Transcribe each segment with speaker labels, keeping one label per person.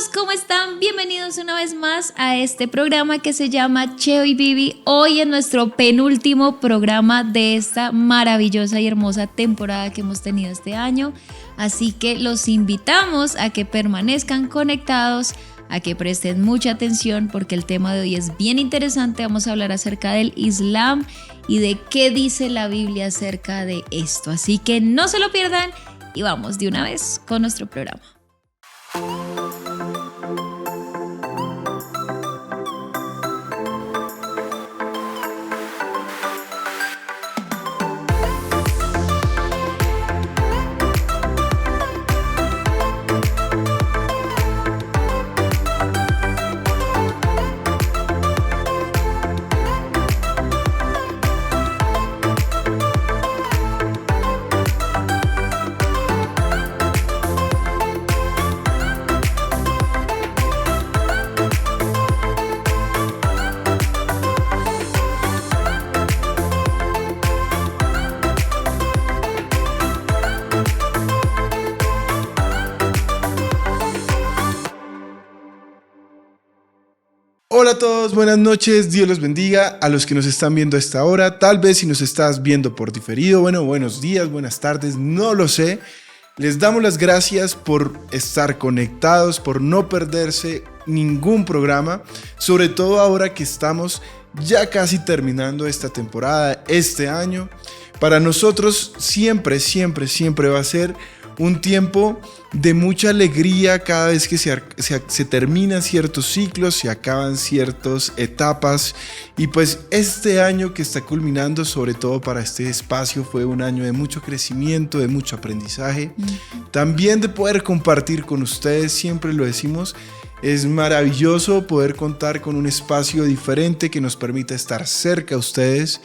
Speaker 1: amigos, ¿cómo están? Bienvenidos una vez más a este programa que se llama Cheo y Vivi. Hoy en nuestro penúltimo programa de esta maravillosa y hermosa temporada que hemos tenido este año. Así que los invitamos a que permanezcan conectados, a que presten mucha atención porque el tema de hoy es bien interesante. Vamos a hablar acerca del Islam y de qué dice la Biblia acerca de esto. Así que no se lo pierdan y vamos de una vez con nuestro programa.
Speaker 2: Hola a todos, buenas noches, Dios los bendiga a los que nos están viendo a esta hora. Tal vez si nos estás viendo por diferido, buenos días, buenas tardes, no lo sé. Les damos las gracias por estar conectados, por no perderse ningún programa, sobre todo ahora que estamos ya casi terminando esta temporada, este año. Para nosotros siempre va a ser un tiempo de mucha alegría cada vez que se terminan ciertos ciclos, se acaban ciertas etapas. Y pues este año que está culminando, sobre todo para este espacio, fue un año de mucho crecimiento, de mucho aprendizaje. También de poder compartir con ustedes, siempre lo decimos, es maravilloso poder contar con un espacio diferente que nos permita estar cerca a ustedes.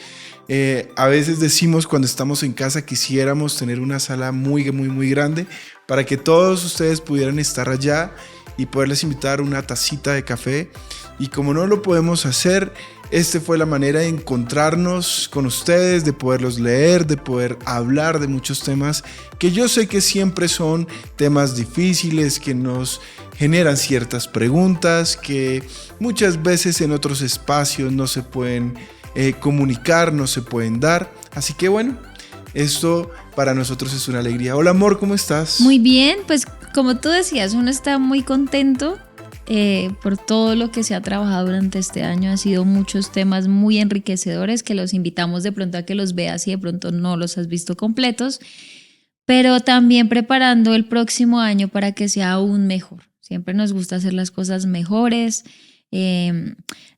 Speaker 2: A veces decimos cuando estamos en casa quisiéramos tener una sala muy grande para que todos ustedes pudieran estar allá y poderles invitar una tacita de café, y como no lo podemos hacer, esta fue la manera de encontrarnos con ustedes, de poderlos leer, de poder hablar de muchos temas que yo sé que siempre son temas difíciles, que nos generan ciertas preguntas que muchas veces en otros espacios no se pueden comunicar, no se pueden dar. Así que bueno, esto para nosotros es una alegría. Hola amor, ¿cómo estás?
Speaker 1: Muy bien, pues como tú decías, uno está muy contento por todo lo que se ha trabajado durante este año. Han sido muchos temas muy enriquecedores que los invitamos de pronto a que los veas si de pronto no los has visto completos, pero también preparando el próximo año para que sea aún mejor. Siempre nos gusta hacer las cosas mejores,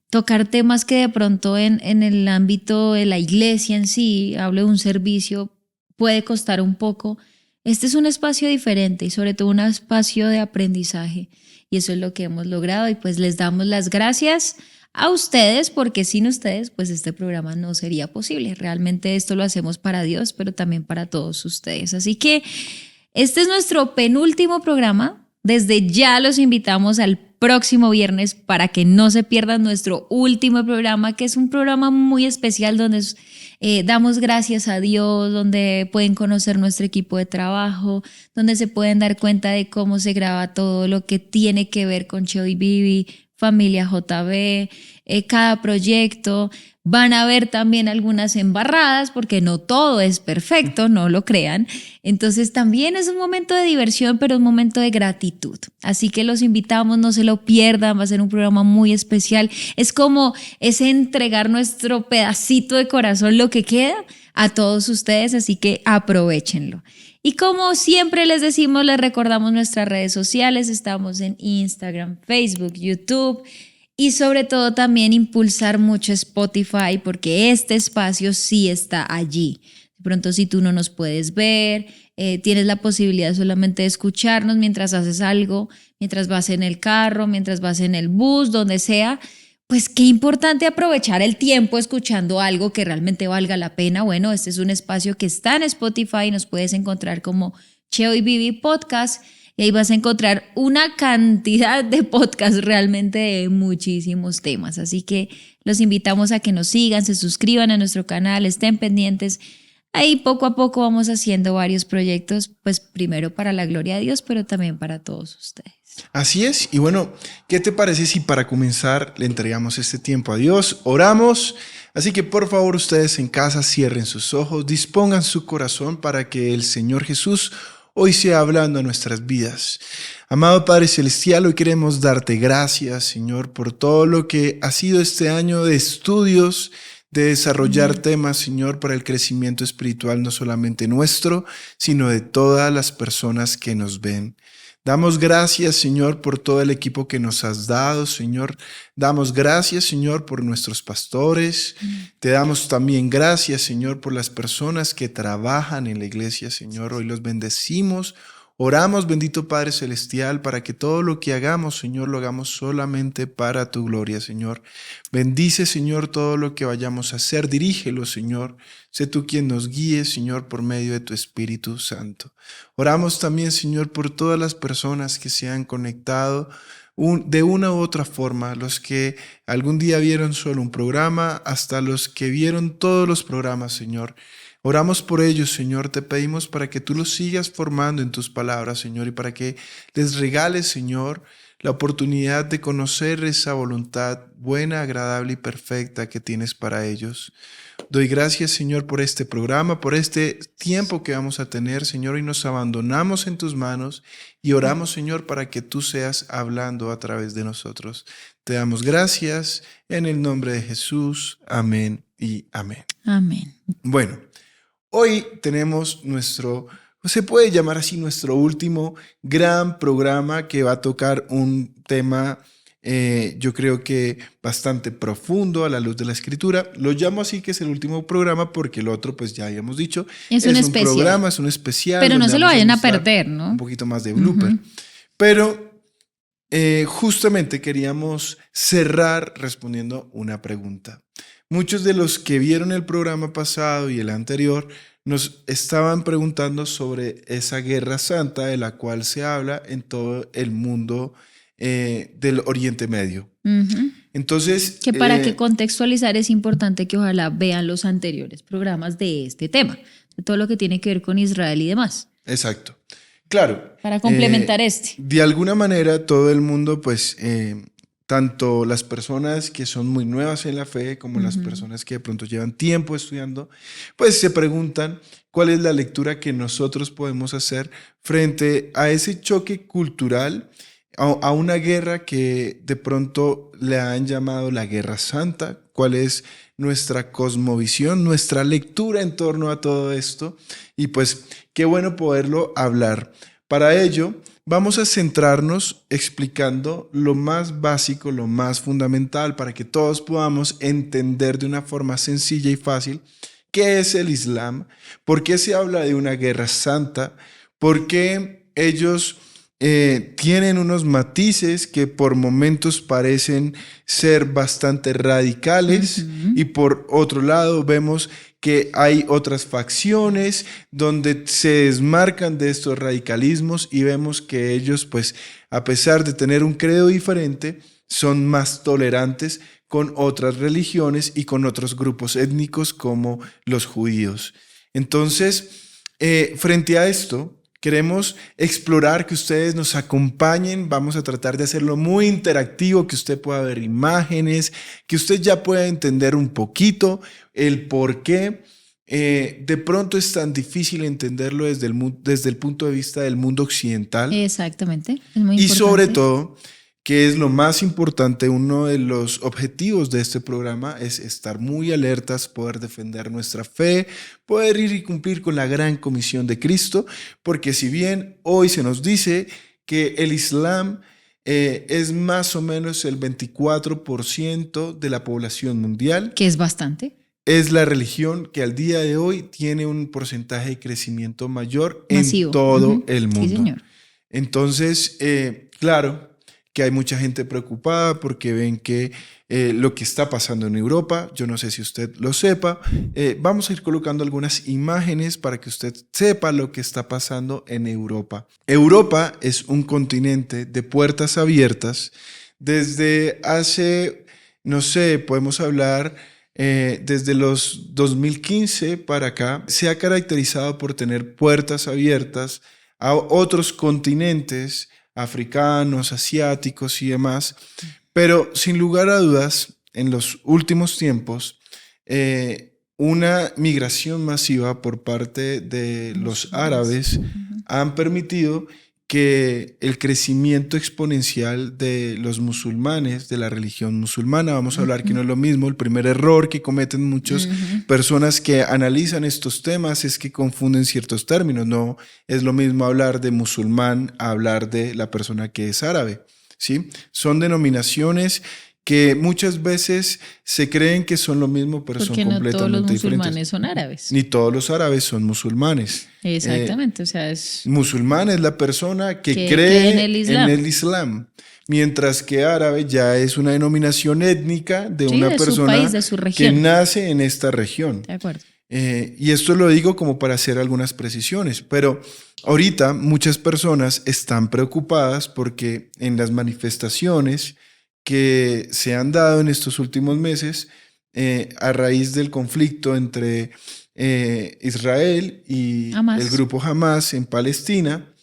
Speaker 1: tocar temas que de pronto en el ámbito de la iglesia en sí, hablo de un servicio, puede costar un poco. Este es un espacio diferente y sobre todo un espacio de aprendizaje, y eso es lo que hemos logrado, y pues les damos las gracias a ustedes porque sin ustedes pues este programa no sería posible. Realmente esto lo hacemos para Dios, pero también para todos ustedes. Así que este es nuestro penúltimo programa. Desde ya los invitamos al próximo viernes para que no se pierdan nuestro último programa, que es un programa muy especial donde damos gracias a Dios, donde pueden conocer nuestro equipo de trabajo, donde se pueden dar cuenta de cómo se graba todo lo que tiene que ver con Cheo y Vivi, Familia JB, cada proyecto. Van a ver también algunas embarradas porque no todo es perfecto, no lo crean. Entonces también es un momento de diversión, pero un momento de gratitud. Así que los invitamos, no se lo pierdan, va a ser un programa muy especial. Es como ese entregar nuestro pedacito de corazón, lo que queda, a todos ustedes, así que aprovechenlo. Y como siempre les decimos, les recordamos nuestras redes sociales. Estamos en Instagram, Facebook, YouTube. Y sobre todo también impulsar mucho Spotify porque este espacio sí está allí. De pronto si tú no nos puedes ver, tienes la posibilidad solamente de escucharnos mientras haces algo, mientras vas en el carro, mientras vas en el bus, donde sea. Pues qué importante aprovechar el tiempo escuchando algo que realmente valga la pena. Bueno, este es un espacio que está en Spotify, nos puedes encontrar como Cheo y Vivi Podcast. Y ahí vas a encontrar una cantidad de podcasts realmente de muchísimos temas. Así que los invitamos a que nos sigan, se suscriban a nuestro canal, estén pendientes. Ahí poco a poco vamos haciendo varios proyectos, pues primero para la gloria de Dios, pero también para todos ustedes.
Speaker 2: Así es. Y bueno, ¿qué te parece si para comenzar le entregamos este tiempo a Dios? Oramos. Así que por favor ustedes en casa cierren sus ojos, dispongan su corazón para que el Señor Jesús hoy sea hablando a nuestras vidas. Amado Padre Celestial, hoy queremos darte gracias, Señor, por todo lo que ha sido este año de estudios, de desarrollar temas, Señor, para el crecimiento espiritual no solamente nuestro, sino de todas las personas que nos ven. Damos gracias, Señor, por todo el equipo que nos has dado, Señor. Damos gracias, Señor, por nuestros pastores. Te damos también gracias, Señor, por las personas que trabajan en la iglesia, Señor. Hoy los bendecimos. Oramos, bendito Padre Celestial, para que todo lo que hagamos, Señor, lo hagamos solamente para tu gloria, Señor. Bendice, Señor, todo lo que vayamos a hacer. Dirígelo, Señor. Sé tú quien nos guíe, Señor, por medio de tu Espíritu Santo. Oramos también, Señor, por todas las personas que se han conectado de una u otra forma, los que algún día vieron solo un programa, hasta los que vieron todos los programas, Señor. Oramos por ellos, Señor, te pedimos para que tú los sigas formando en tus palabras, Señor, y para que les regales, Señor, la oportunidad de conocer esa voluntad buena, agradable y perfecta que tienes para ellos. Doy gracias, Señor, por este programa, por este tiempo que vamos a tener, Señor, y nos abandonamos en tus manos y oramos, Señor, para que tú seas hablando a través de nosotros. Te damos gracias en el nombre de Jesús. Amén y amén.
Speaker 1: Amén.
Speaker 2: Bueno, hoy tenemos se puede llamar así, nuestro último gran programa que va a tocar un tema, yo creo que bastante profundo a la luz de la Escritura. Lo llamo así, que es el último programa, porque el otro, pues ya habíamos dicho,
Speaker 1: es un especial.
Speaker 2: Programa, es un especial.
Speaker 1: Pero no se lo vayan a perder, ¿no?
Speaker 2: Un poquito más de blooper. Pero justamente queríamos cerrar respondiendo una pregunta. Muchos de los que vieron el programa pasado y el anterior nos estaban preguntando sobre esa guerra santa de la cual se habla en todo el mundo del Oriente Medio. Entonces,
Speaker 1: que para que contextualizar es importante que ojalá vean los anteriores programas de este tema, de todo lo que tiene que ver con Israel y demás.
Speaker 2: Exacto. Claro.
Speaker 1: Para complementar
Speaker 2: De alguna manera todo el mundo, pues, tanto las personas que son muy nuevas en la fe como las personas que de pronto llevan tiempo estudiando, pues se preguntan cuál es la lectura que nosotros podemos hacer frente a ese choque cultural, a una guerra que de pronto le han llamado la Guerra Santa. ¿Cuál es nuestra cosmovisión, nuestra lectura en torno a todo esto? Y pues qué bueno poderlo hablar. Para ello, vamos a centrarnos explicando lo más básico, lo más fundamental, para que todos podamos entender de una forma sencilla y fácil qué es el Islam, por qué se habla de una guerra santa, por qué ellos tienen unos matices que por momentos parecen ser bastante radicales, y por otro lado vemos que hay otras facciones donde se desmarcan de estos radicalismos y vemos que ellos, pues, a pesar de tener un credo diferente, son más tolerantes con otras religiones y con otros grupos étnicos como los judíos. Entonces, frente a esto, queremos explorar, que ustedes nos acompañen. Vamos a tratar de hacerlo muy interactivo, que usted pueda ver imágenes, que usted ya pueda entender un poquito el por qué de pronto es tan difícil entenderlo desde el punto de vista del mundo occidental.
Speaker 1: Exactamente, es muy importante.
Speaker 2: Y sobre todo, que es lo más importante, uno de los objetivos de este programa es estar muy alertas, poder defender nuestra fe, poder ir y cumplir con la gran comisión de Cristo, porque si bien hoy se nos dice que el Islam es más o menos el 24% de la población mundial,
Speaker 1: que es bastante,
Speaker 2: es la religión que al día de hoy tiene un porcentaje de crecimiento mayor masivo en todo el mundo.
Speaker 1: Sí, señor.
Speaker 2: Entonces, claro que hay mucha gente preocupada porque ven que lo que está pasando en Europa, yo no sé si usted lo sepa, vamos a ir colocando algunas imágenes para que usted sepa lo que está pasando en Europa. Europa es un continente de puertas abiertas. Desde hace, no sé, podemos hablar desde los 2015 para acá, se ha caracterizado por tener puertas abiertas a otros continentes, africanos, asiáticos y demás. Pero sin lugar a dudas, en los últimos tiempos, una migración masiva por parte de los árabes han permitido que el crecimiento exponencial de los musulmanes, de la religión musulmana, vamos a hablar que no es lo mismo, el primer error que cometen muchas personas que analizan estos temas es que confunden ciertos términos, no es lo mismo hablar de musulmán a hablar de la persona que es árabe, ¿sí? Son denominaciones que muchas veces se creen que son lo mismo, pero
Speaker 1: porque
Speaker 2: son completamente
Speaker 1: no todos los
Speaker 2: diferentes.
Speaker 1: musulmanes son árabes.
Speaker 2: Ni todos los árabes son musulmanes.
Speaker 1: Exactamente, o sea, es...
Speaker 2: Musulmán es la persona que cree
Speaker 1: en el
Speaker 2: Islam, mientras que árabe ya es una denominación étnica de una
Speaker 1: de
Speaker 2: persona
Speaker 1: su país, de su
Speaker 2: que
Speaker 1: región.
Speaker 2: nace en esta región.
Speaker 1: De acuerdo.
Speaker 2: Y esto lo digo como para hacer algunas precisiones, pero ahorita muchas personas están preocupadas porque en las manifestaciones que se han dado en estos últimos meses a raíz del conflicto entre Israel y
Speaker 1: Hamas.
Speaker 2: el grupo Hamas en Palestina,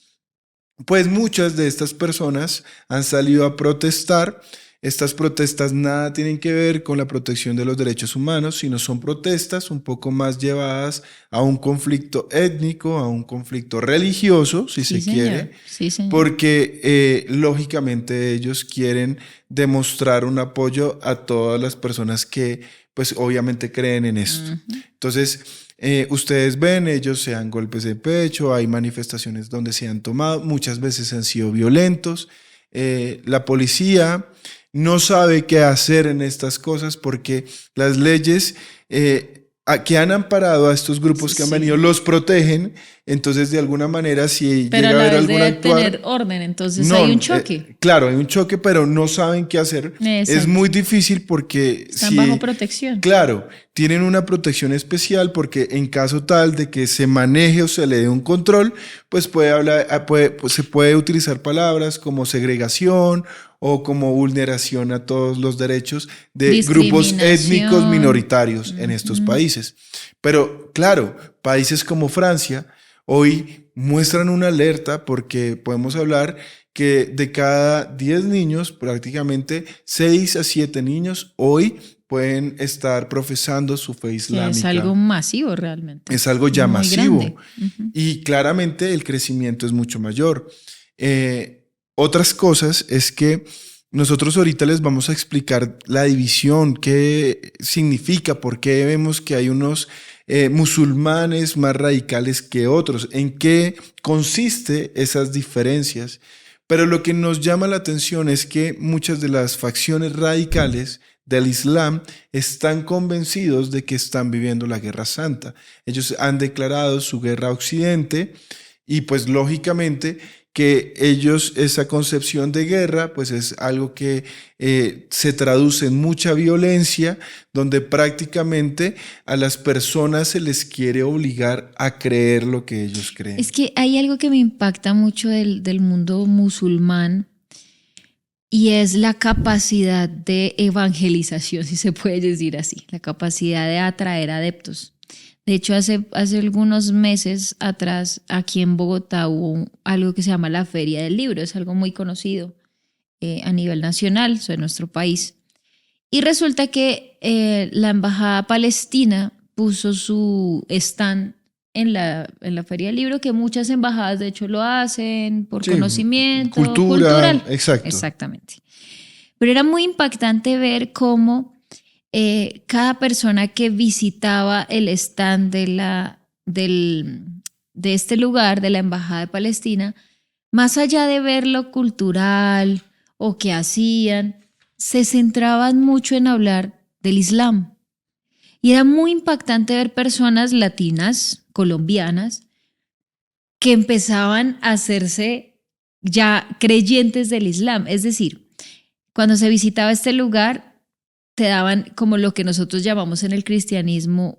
Speaker 2: pues muchas de estas personas han salido a protestar. Estas protestas nada tienen que ver con la protección de los derechos humanos, sino son protestas un poco más llevadas a un conflicto étnico, a un conflicto religioso, si se quiere,
Speaker 1: sí, señor.
Speaker 2: porque lógicamente ellos quieren demostrar un apoyo a todas las personas que pues obviamente creen en esto. Entonces, ustedes ven, ellos se dan golpes de pecho, hay manifestaciones donde se han tomado, muchas veces han sido violentos. La policía no sabe qué hacer en estas cosas porque las leyes que han amparado a estos grupos que han venido los protegen. Entonces, de alguna manera, si
Speaker 1: pero
Speaker 2: llega a haber
Speaker 1: algún
Speaker 2: algún actuar...
Speaker 1: tener orden, entonces hay un choque.
Speaker 2: Claro, hay un choque, pero no saben qué hacer.
Speaker 1: Exacto.
Speaker 2: Es muy difícil porque...
Speaker 1: Están bajo protección.
Speaker 2: Claro, tienen una protección especial porque en caso tal de que se maneje o se le dé un control, pues se puede utilizar palabras como segregación o como vulneración a todos los derechos de grupos étnicos minoritarios en estos países. Pero claro, países como Francia hoy muestran una alerta porque podemos hablar que de cada 10 niños, prácticamente 6 a 7 niños hoy pueden estar profesando su fe islámica.
Speaker 1: Es algo masivo realmente.
Speaker 2: Es algo ya masivo.
Speaker 1: Grande.
Speaker 2: Y claramente el crecimiento es mucho mayor. Otras cosas es que nosotros ahorita les vamos a explicar la división, qué significa, por qué vemos que hay unos musulmanes más radicales que otros, en qué consiste esas diferencias. Pero lo que nos llama la atención es que muchas de las facciones radicales del Islam están convencidos de que están viviendo la Guerra Santa. Ellos han declarado su guerra a Occidente y pues lógicamente que ellos, esa concepción de guerra, pues es algo que se traduce en mucha violencia, donde prácticamente a las personas se les quiere obligar a creer lo que ellos creen.
Speaker 1: Es que hay algo que me impacta mucho del mundo musulmán y es la capacidad de evangelización, si se puede decir así, la capacidad de atraer adeptos. De hecho, hace algunos meses atrás, aquí en Bogotá hubo algo que se llama la Feria del Libro, es algo muy conocido a nivel nacional, de nuestro país. Y resulta que la Embajada Palestina puso su stand en la Feria del Libro, que muchas embajadas de hecho lo hacen por conocimiento cultural.
Speaker 2: Exacto.
Speaker 1: Exactamente. Pero era muy impactante ver cómo cada persona que visitaba el stand de este lugar, de la Embajada de Palestina, más allá de ver lo cultural o qué hacían, se centraban mucho en hablar del Islam. Y era muy impactante ver personas latinas, colombianas, que empezaban a hacerse ya creyentes del Islam. Es decir, cuando se visitaba este lugar, te daban como lo que nosotros llamamos en el cristianismo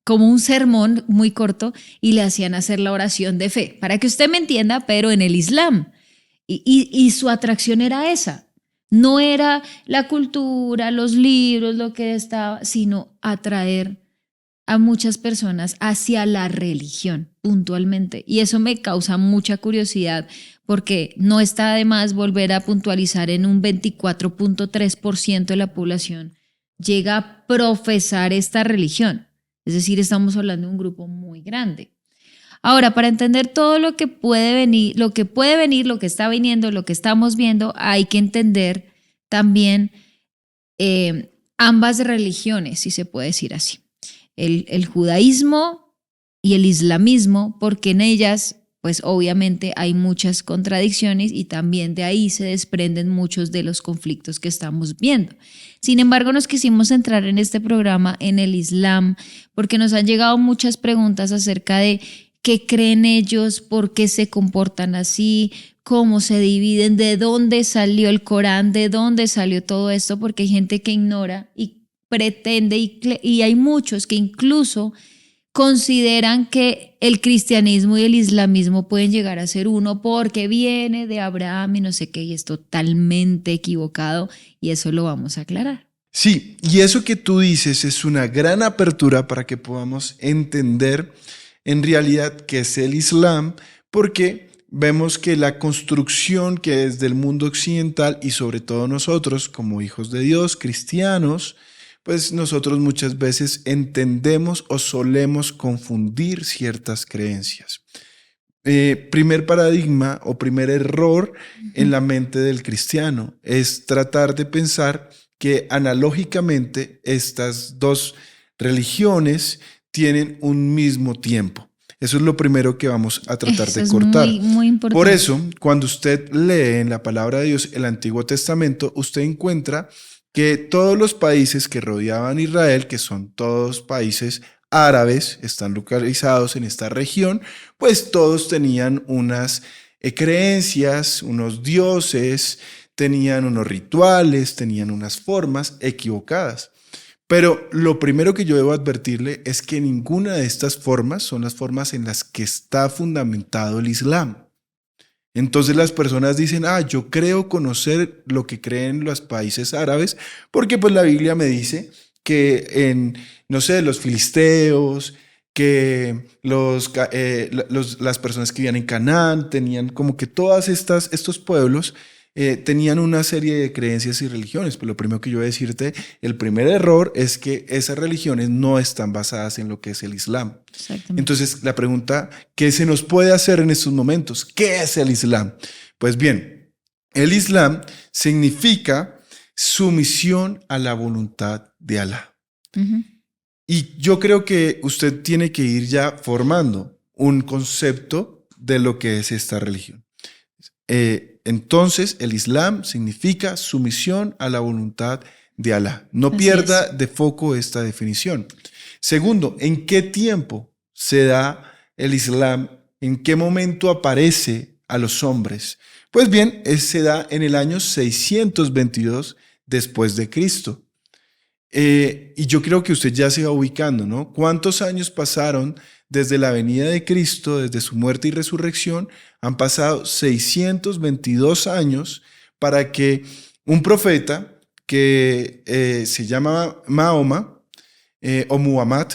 Speaker 1: como un sermón muy corto y le hacían hacer la oración de fe, para que usted me entienda, pero en el Islam. Y su atracción era esa. No era la cultura, los libros, lo que estaba, sino atraer a muchas personas hacia la religión puntualmente. Y eso me causa mucha curiosidad porque no está de más volver a puntualizar en un 24.3% de la población llega a profesar esta religión. Es decir, estamos hablando de un grupo muy grande. Ahora, para entender todo lo que puede venir, lo que está viniendo, lo que estamos viendo, hay que entender también ambas religiones, si se puede decir así. El judaísmo y el islamismo, porque en ellas, pues obviamente hay muchas contradicciones y también de ahí se desprenden muchos de los conflictos que estamos viendo. Sin embargo, nos quisimos centrar en este programa en el Islam, porque nos han llegado muchas preguntas acerca de qué creen ellos, por qué se comportan así, cómo se dividen, de dónde salió el Corán, de dónde salió todo esto, porque hay gente que ignora y pretende y hay muchos que incluso consideran que el cristianismo y el islamismo pueden llegar a ser uno porque viene de Abraham y no sé qué, y es totalmente equivocado y eso lo vamos a aclarar.
Speaker 2: Sí, y eso que tú dices es una gran apertura para que podamos entender en realidad qué es el Islam, porque vemos que la construcción que desde el mundo occidental y sobre todo nosotros como hijos de Dios, cristianos, pues nosotros muchas veces entendemos o solemos confundir ciertas creencias. Primer paradigma o primer error en la mente del cristiano es tratar de pensar que analógicamente estas dos religiones tienen un mismo tiempo. Eso es lo primero que vamos a tratar de cortar.
Speaker 1: Muy, muy importante.
Speaker 2: Por eso, cuando usted lee en la palabra de Dios el Antiguo Testamento, usted encuentra que todos los países que rodeaban Israel, que son todos países árabes, están localizados en esta región, pues todos tenían unas creencias, unos dioses, tenían unos rituales, tenían unas formas equivocadas. Pero lo primero que yo debo advertirle es que ninguna de estas formas son las formas en las que está fundamentado el Islam. Entonces las personas dicen, yo creo conocer lo que creen los países árabes, porque pues la Biblia me dice que los filisteos, que las personas que vivían en Canaán tenían como que estos pueblos tenían una serie de creencias y religiones. Pero lo primero que yo voy a decirte, el primer error es que esas religiones no están basadas en lo que es el Islam. Entonces, la pregunta que se nos puede hacer en estos momentos, ¿qué es el Islam? Pues bien, el Islam significa sumisión a la voluntad de Alá. Uh-huh. Y yo creo que usted tiene que ir ya formando un concepto de lo que es esta religión. Entonces, el Islam significa sumisión a la voluntad de Alá. No pierda de foco esta definición. Segundo, ¿en qué tiempo se da el Islam? ¿En qué momento aparece a los hombres? Pues bien, se da en el año 622 después de Cristo. Y yo creo que usted ya se va ubicando, ¿no? ¿Cuántos años pasaron desde la venida de Cristo, desde su muerte y resurrección? Han pasado 622 años para que un profeta que se llama Mahoma o Muhammad,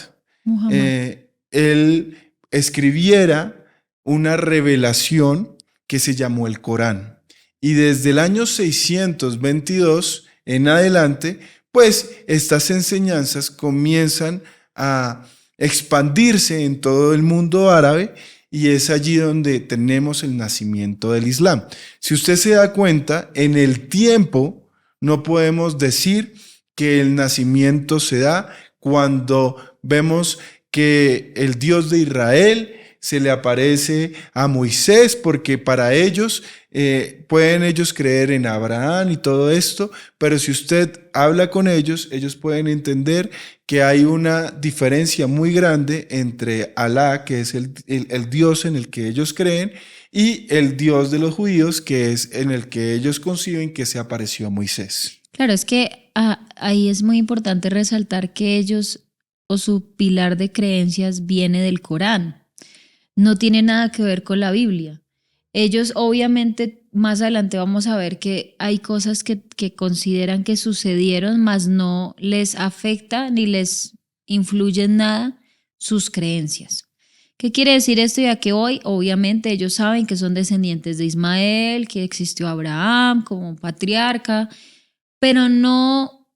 Speaker 2: él escribiera una revelación que se llamó el Corán. Y desde el año 622 en adelante, pues estas enseñanzas comienzan a expandirse en todo el mundo árabe y es allí donde tenemos el nacimiento del Islam. Si usted se da cuenta, en el tiempo no podemos decir que el nacimiento se da cuando vemos que el Dios de Israel se le aparece a Moisés, porque para ellos pueden ellos creer en Abraham y todo esto, pero si usted habla con ellos, ellos pueden entender que hay una diferencia muy grande entre Alá, que es el Dios en el que ellos creen, y el Dios de los judíos, que es en el que ellos conciben que se apareció a Moisés.
Speaker 1: Claro, es que ahí es muy importante resaltar que ellos o su pilar de creencias viene del Corán. No tiene nada que ver con la Biblia. Ellos obviamente más adelante vamos a ver que hay cosas que consideran que sucedieron, mas no les afecta ni les influye en nada sus creencias. ¿Qué quiere decir esto? Ya que hoy, obviamente, ellos saben que son descendientes de Ismael, que existió Abraham como patriarca, pero no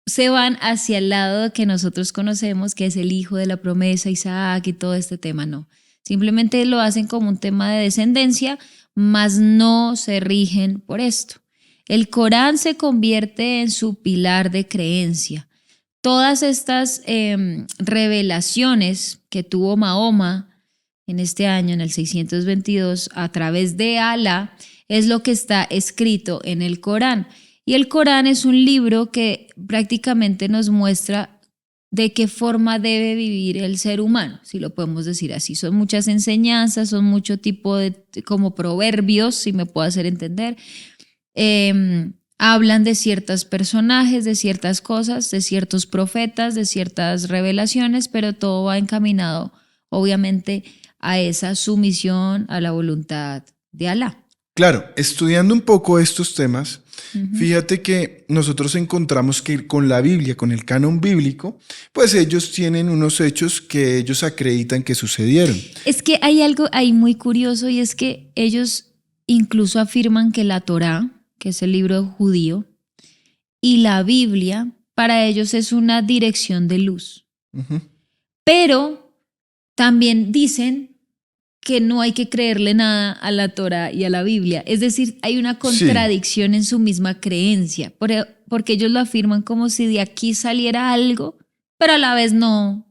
Speaker 1: se van hacia el lado que nosotros conocemos, que es el hijo de la promesa, Isaac y todo este tema, no. Simplemente lo hacen como un tema de descendencia, mas no se rigen por esto. El Corán se convierte en su pilar de creencia. Todas estas revelaciones que tuvo Mahoma en este año, en el 622, a través de Alá, es lo que está escrito en el Corán. Y el Corán es un libro que prácticamente nos muestra de qué forma debe vivir el ser humano, si lo podemos decir así. Son muchas enseñanzas, son mucho tipo de como proverbios, si me puedo hacer entender. Hablan de ciertos personajes, de ciertas cosas, de ciertos profetas, de ciertas revelaciones, pero todo va encaminado, obviamente, a esa sumisión a la voluntad de Alá.
Speaker 2: Claro, estudiando un poco estos temas, fíjate que nosotros encontramos que con la Biblia, con el canon bíblico, pues ellos tienen unos hechos que ellos acreditan que sucedieron.
Speaker 1: Es que hay algo ahí muy curioso y es que ellos incluso afirman que la Torá, que es el libro judío, y la Biblia, para ellos es una dirección de luz. Pero también dicen que no hay que creerle nada a la Torá y a la Biblia. Es decir, hay una contradicción en su misma creencia, porque ellos lo afirman como si de aquí saliera algo, pero a la vez no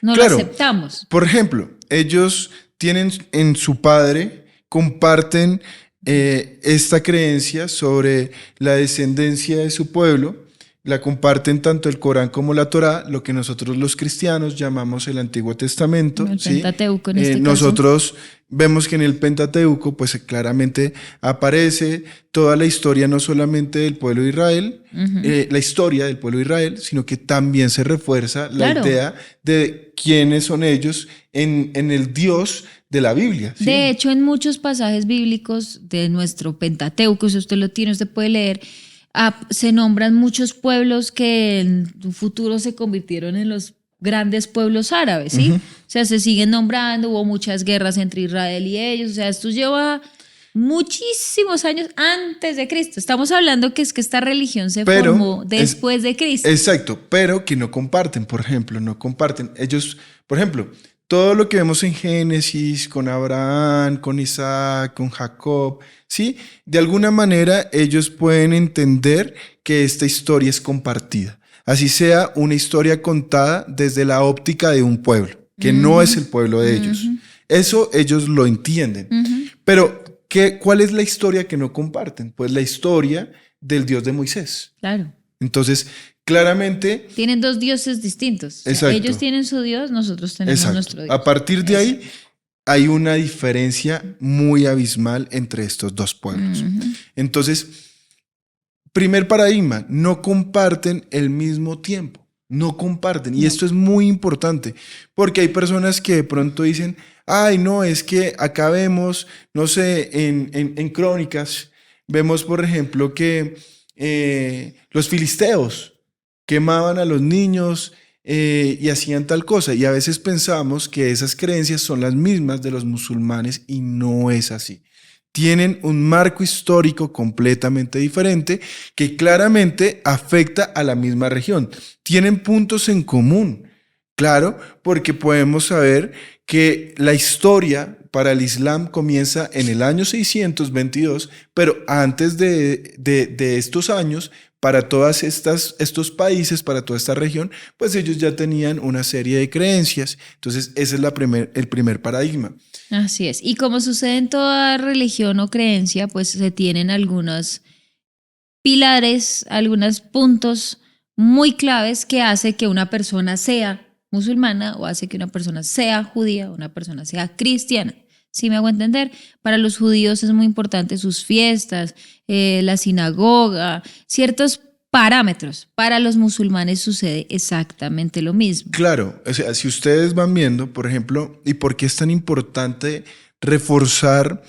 Speaker 1: lo aceptamos.
Speaker 2: Por ejemplo, ellos tienen en su padre, comparten esta creencia sobre la descendencia de su pueblo, la comparten tanto el Corán como la Torá, lo que nosotros los cristianos llamamos el Antiguo Testamento.
Speaker 1: El Pentateuco en este caso.
Speaker 2: Nosotros vemos que en el Pentateuco pues claramente aparece toda la historia no solamente del pueblo de Israel, la historia del pueblo de Israel, sino que también se refuerza la idea de quiénes son ellos en el Dios de la Biblia. ¿Sí?
Speaker 1: De hecho, en muchos pasajes bíblicos de nuestro Pentateuco, si usted lo tiene, usted puede leer, se nombran muchos pueblos que en un futuro se convirtieron en los grandes pueblos árabes, ¿sí? O sea, se siguen nombrando, hubo muchas guerras entre Israel y ellos, o sea, esto lleva muchísimos años antes de Cristo. Estamos hablando que es que esta religión se formó después de Cristo.
Speaker 2: Exacto, pero que no comparten, por ejemplo, no comparten. Ellos, por ejemplo, todo lo que vemos en Génesis, con Abraham, con Isaac, con Jacob, ¿sí? De alguna manera ellos pueden entender que esta historia es compartida. Así sea una historia contada desde la óptica de un pueblo, que no es el pueblo de ellos. Eso ellos lo entienden. Pero, ¿cuál es la historia que no comparten? Pues la historia del Dios de Moisés.
Speaker 1: Claro.
Speaker 2: Entonces, claramente...
Speaker 1: tienen dos dioses distintos.
Speaker 2: Exacto.
Speaker 1: Ellos tienen su Dios, nosotros tenemos nuestro Dios.
Speaker 2: A partir de ahí hay una diferencia muy abismal entre estos dos pueblos. Entonces, primer paradigma, no comparten el mismo tiempo. No comparten. Y esto es muy importante porque hay personas que de pronto dicen, ay, no, es que acá vemos, no sé, en Crónicas, vemos, por ejemplo, que los filisteos quemaban a los niños y hacían tal cosa. Y a veces pensamos que esas creencias son las mismas de los musulmanes y no es así. Tienen un marco histórico completamente diferente que claramente afecta a la misma región. Tienen puntos en común, claro, porque podemos saber que la historia para el Islam comienza en el año 622, pero antes de estos años, para todos estos países, para toda esta región, pues ellos ya tenían una serie de creencias. Entonces, ese es el primer paradigma.
Speaker 1: Así es. Y como sucede en toda religión o creencia, pues se tienen algunos pilares, algunos puntos muy claves que hace que una persona sea musulmana o hace que una persona sea judía o una persona sea cristiana. ¿Sí me hago entender? Para los judíos es muy importante sus fiestas, la sinagoga, ciertos parámetros. Para los musulmanes sucede exactamente lo mismo.
Speaker 2: Claro, o sea, si ustedes van viendo, por ejemplo, ¿y por qué es tan importante reforzar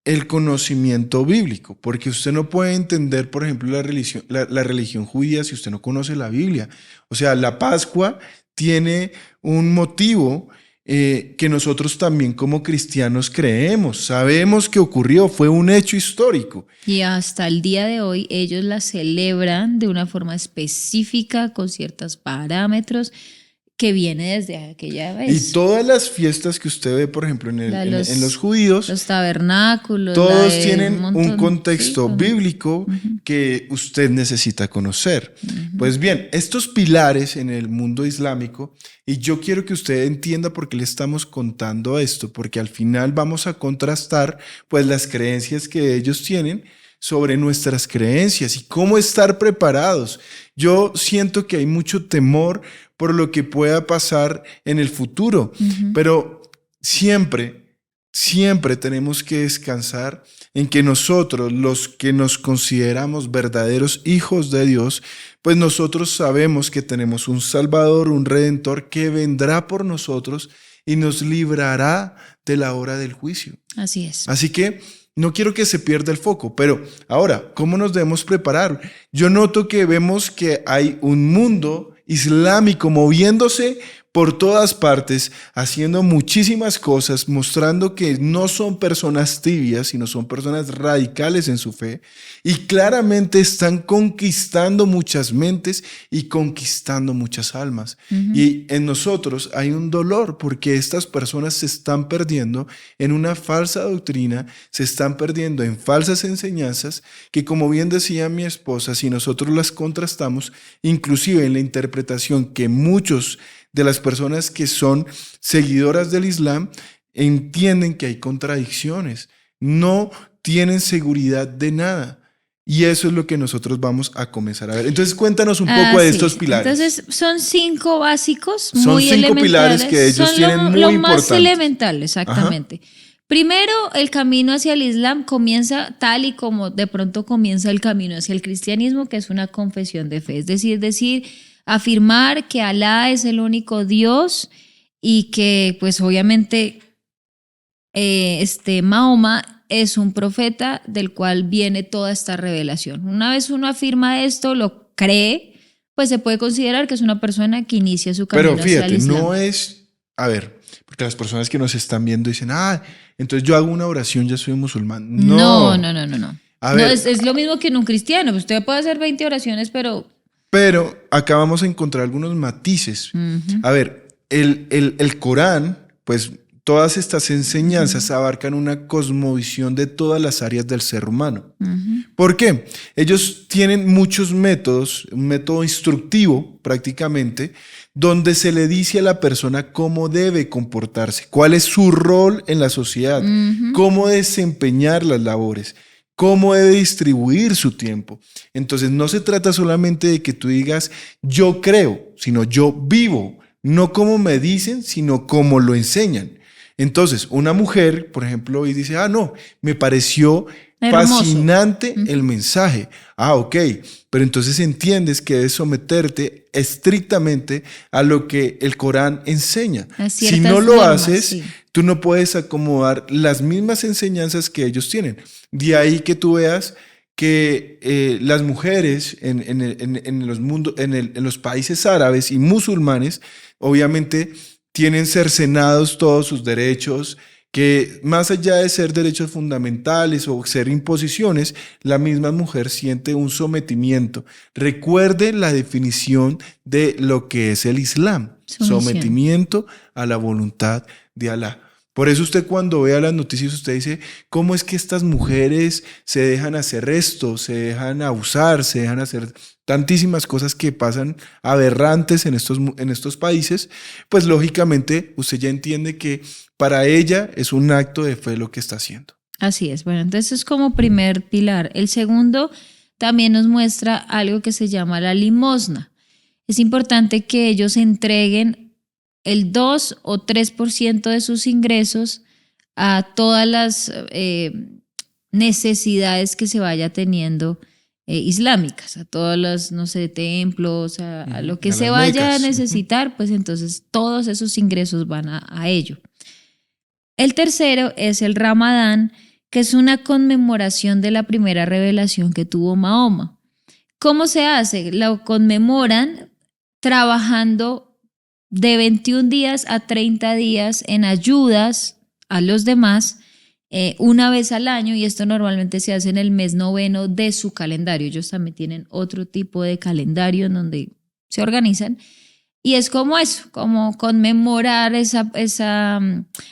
Speaker 2: el conocimiento bíblico? Porque usted no puede entender, por ejemplo, la religión judía si usted no conoce la Biblia. O sea, la Pascua tiene un motivo que nosotros también como cristianos creemos, sabemos que ocurrió, fue un hecho histórico.
Speaker 1: Y hasta el día de hoy ellos la celebran de una forma específica, con ciertos parámetros, que viene desde aquella vez.
Speaker 2: Y todas las fiestas que usted ve, por ejemplo, en los judíos,
Speaker 1: los tabernáculos,
Speaker 2: todos tienen un contexto
Speaker 1: sí,
Speaker 2: bíblico que usted necesita conocer. Pues bien, estos pilares en el mundo islámico, y yo quiero que usted entienda por qué le estamos contando esto, porque al final vamos a contrastar pues las creencias que ellos tienen sobre nuestras creencias y cómo estar preparados. Yo siento que hay mucho temor por lo que pueda pasar en el futuro, pero siempre tenemos que descansar en que nosotros, los que nos consideramos verdaderos hijos de Dios, pues nosotros sabemos que tenemos un Salvador, un Redentor que vendrá por nosotros y nos librará de la hora del juicio.
Speaker 1: Así es.
Speaker 2: Así que no quiero que se pierda el foco, pero ahora, ¿cómo nos debemos preparar? Yo noto que vemos que hay un mundo islámico moviéndose por todas partes, haciendo muchísimas cosas, mostrando que no son personas tibias, sino son personas radicales en su fe, y claramente están conquistando muchas mentes y conquistando muchas almas. Y en nosotros hay un dolor porque estas personas se están perdiendo en una falsa doctrina, se están perdiendo en falsas enseñanzas que, como bien decía mi esposa, si nosotros las contrastamos, inclusive en la interpretación que muchos de las personas que son seguidoras del Islam entienden que hay contradicciones, no tienen seguridad de nada. Y eso es lo que nosotros vamos a comenzar a ver. Entonces, cuéntanos un poco de estos pilares.
Speaker 1: Entonces, son 5 básicos,
Speaker 2: son
Speaker 1: muy
Speaker 2: 5 pilares que ellos
Speaker 1: son
Speaker 2: tienen muy
Speaker 1: lo
Speaker 2: importantes.
Speaker 1: Más elemental, exactamente. Ajá. Primero, el camino hacia el Islam comienza tal y como de pronto comienza el camino hacia el cristianismo, que es una confesión de fe. Es decir, afirmar que Alá es el único Dios y que, pues obviamente, Mahoma es un profeta del cual viene toda esta revelación. Una vez uno afirma esto, lo cree, pues se puede considerar que es una persona que inicia su camino hacia el Islam.
Speaker 2: Pero fíjate, no es, a ver, porque las personas que nos están viendo dicen, entonces yo hago una oración, ya soy musulmán.
Speaker 1: No.
Speaker 2: A ver,
Speaker 1: es lo mismo que en un cristiano. Usted puede hacer 20 oraciones, pero
Speaker 2: acá vamos a encontrar algunos matices. A ver, el Corán, pues todas estas enseñanzas abarcan una cosmovisión de todas las áreas del ser humano. ¿Por qué? Ellos tienen muchos métodos, un método instructivo prácticamente, donde se le dice a la persona cómo debe comportarse, cuál es su rol en la sociedad, cómo desempeñar las labores, cómo debe distribuir su tiempo. Entonces no se trata solamente de que tú digas yo creo, sino yo vivo, no como me dicen, sino como lo enseñan. Entonces una mujer, por ejemplo, hoy dice, no, me pareció hermoso, fascinante el mensaje. Ok, pero entonces entiendes que debes someterte estrictamente a lo que el Corán enseña. Si no lo haces, sí, tú no puedes acomodar las mismas enseñanzas que ellos tienen. De ahí que tú veas que las mujeres en los países árabes y musulmanes, obviamente tienen cercenados todos sus derechos, que más allá de ser derechos fundamentales o ser imposiciones, la misma mujer siente un sometimiento. Recuerde la definición de lo que es el Islam: sometimiento a la voluntad de Alá. Por eso usted cuando vea las noticias, usted dice, ¿cómo es que estas mujeres se dejan hacer esto, se dejan abusar, se dejan hacer tantísimas cosas que pasan aberrantes en estos países? Pues lógicamente usted ya entiende que para ella es un acto de fe lo que está haciendo.
Speaker 1: Así es. Bueno, entonces es como primer pilar. El segundo también nos muestra algo que se llama la limosna. Es importante que ellos entreguen el 2 o 3% de sus ingresos a todas las necesidades que se vaya teniendo islámicas, a todas las, templos, a lo que se vaya a necesitar, pues entonces todos esos ingresos van a ello. El tercero es el Ramadán, que es una conmemoración de la primera revelación que tuvo Mahoma. ¿Cómo se hace? Lo conmemoran trabajando de 21 días a 30 días en ayudas a los demás una vez al año, y esto normalmente se hace en el mes noveno de su calendario. Ellos también tienen otro tipo de calendario en donde se organizan, y es como eso, como conmemorar esa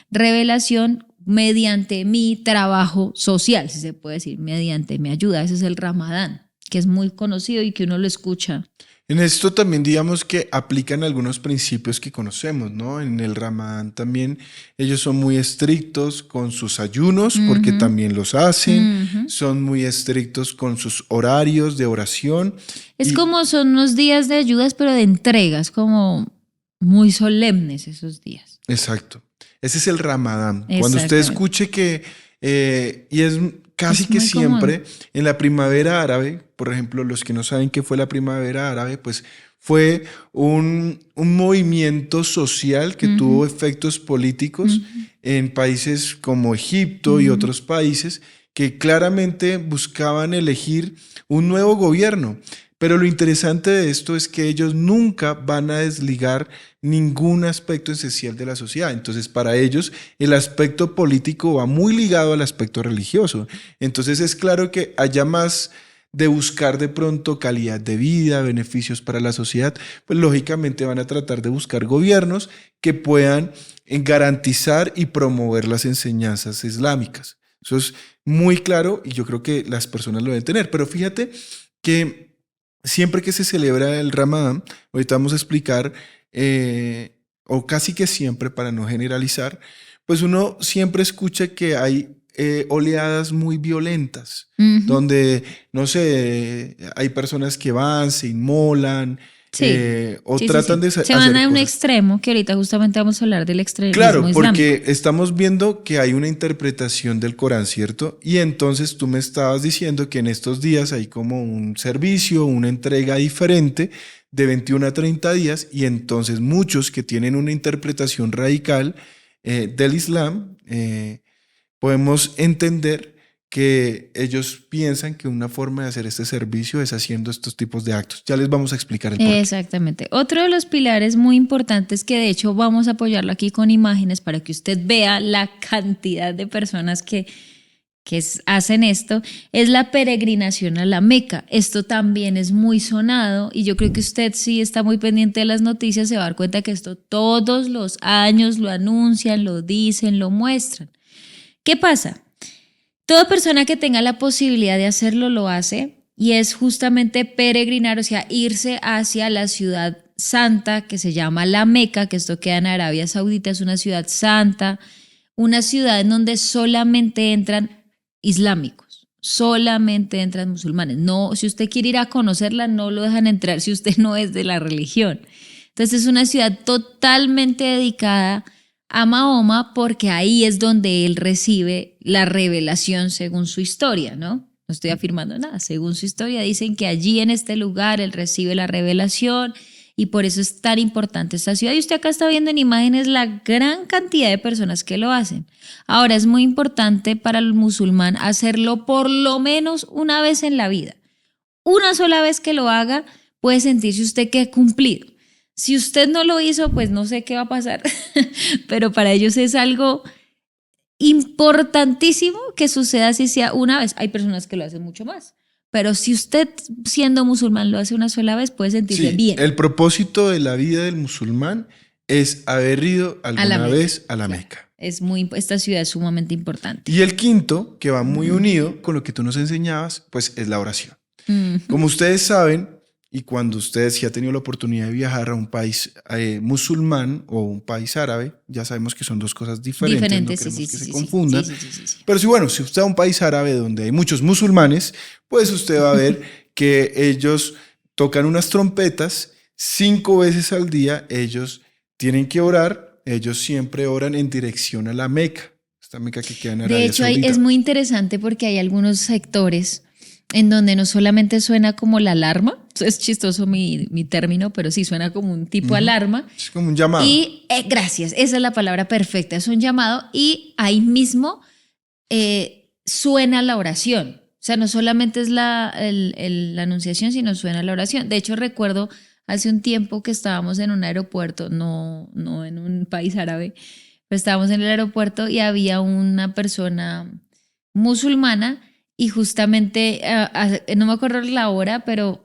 Speaker 1: revelación mediante mi trabajo social, si se puede decir, mediante mi ayuda. Ese es el Ramadán, que es muy conocido y que uno lo escucha.
Speaker 2: En esto también digamos que aplican algunos principios que conocemos, ¿no? En el Ramadán también ellos son muy estrictos con sus ayunos, porque también los hacen, son muy estrictos con sus horarios de oración.
Speaker 1: Es como son unos días de ayudas, pero de entregas, como muy solemnes esos días.
Speaker 2: Exacto. Ese es el Ramadán. Cuando usted escuche que, y es casi que siempre común. En la primavera árabe, por ejemplo, los que no saben qué fue la primavera árabe, pues fue un movimiento social que tuvo efectos políticos en países como Egipto y otros países que claramente buscaban elegir un nuevo gobierno. Pero lo interesante de esto es que ellos nunca van a desligar ningún aspecto esencial de la sociedad. Entonces, para ellos, el aspecto político va muy ligado al aspecto religioso. Entonces, es claro que haya más de buscar de pronto calidad de vida, beneficios para la sociedad, pues lógicamente van a tratar de buscar gobiernos que puedan garantizar y promover las enseñanzas islámicas. Eso es muy claro y yo creo que las personas lo deben tener. Pero fíjate que siempre que se celebra el Ramadán, ahorita vamos a explicar, o casi que siempre, para no generalizar, pues uno siempre escucha que hay oleadas muy violentas, donde, no sé, hay personas que van, se inmolan, o tratan de
Speaker 1: se van a un extremo, que ahorita justamente vamos a hablar del extremismo
Speaker 2: islámico. Claro, porque
Speaker 1: islámico.
Speaker 2: Estamos viendo que hay una interpretación del Corán, ¿cierto? Y entonces tú me estabas diciendo que en estos días hay como un servicio, una entrega diferente de 21 a 30 días, y entonces muchos que tienen una interpretación radical del Islam, podemos entender que ellos piensan que una forma de hacer este servicio es haciendo estos tipos de actos. Ya les vamos a explicar el porqué.
Speaker 1: Exactamente. Otro de los pilares muy importantes, que de hecho vamos a apoyarlo aquí con imágenes para que usted vea la cantidad de personas que hacen esto, es la peregrinación a la Meca. Esto también es muy sonado y yo creo que usted, si está muy pendiente de las noticias, se va a dar cuenta que esto todos los años lo anuncian, lo dicen, lo muestran. ¿Qué pasa? Toda persona que tenga la posibilidad de hacerlo lo hace, y es justamente peregrinar, o sea, irse hacia la ciudad santa que se llama la Meca, que esto queda en Arabia Saudita. Es una ciudad santa, una ciudad en donde solamente entran islámicos, solamente entran musulmanes. No, si usted quiere ir a conocerla, no lo dejan entrar si usted no es de la religión. Entonces es una ciudad totalmente dedicada a Mahoma, porque ahí es donde él recibe la revelación según su historia, ¿no? No estoy afirmando nada. Según su historia dicen que allí en este lugar él recibe la revelación, y por eso es tan importante esta ciudad. Y usted acá está viendo en imágenes la gran cantidad de personas que lo hacen. Ahora, es muy importante para el musulmán hacerlo por lo menos una vez en la vida. Una sola vez que lo haga puede sentirse usted que ha cumplido. Si usted no lo hizo, pues no sé qué va a pasar, pero para ellos es algo importantísimo que suceda, así sea una vez. Hay personas que lo hacen mucho más, pero si usted, siendo musulmán, lo hace una sola vez, puede sentirse bien.
Speaker 2: El propósito de la vida del musulmán es haber ido alguna vez a la Meca.
Speaker 1: Esta ciudad es sumamente importante.
Speaker 2: Y el quinto, que va muy unido con lo que tú nos enseñabas, pues es la oración. Como ustedes saben, y cuando ustedes ya han tenido la oportunidad de viajar a un país musulmán o un país árabe, ya sabemos que son dos cosas diferentes, no queremos que se confundan. Sí. Pero si usted va a un país árabe donde hay muchos musulmanes, pues usted va a ver que ellos tocan unas trompetas 5 veces al día. Ellos tienen que orar, ellos siempre oran en dirección a la Meca, esta Meca que queda en Arabia Saudita.
Speaker 1: De hecho, es muy interesante porque hay algunos sectores en donde no solamente suena como la alarma, es chistoso mi término, pero sí suena como un tipo alarma.
Speaker 2: Es como un llamado.
Speaker 1: Y gracias, esa es la palabra perfecta, es un llamado, y ahí mismo suena la oración. O sea, no solamente es la anunciación, sino suena la oración. De hecho, recuerdo hace un tiempo que estábamos en un aeropuerto, no en un país árabe, pero estábamos en el aeropuerto y había una persona musulmana y justamente, no me acuerdo la hora, pero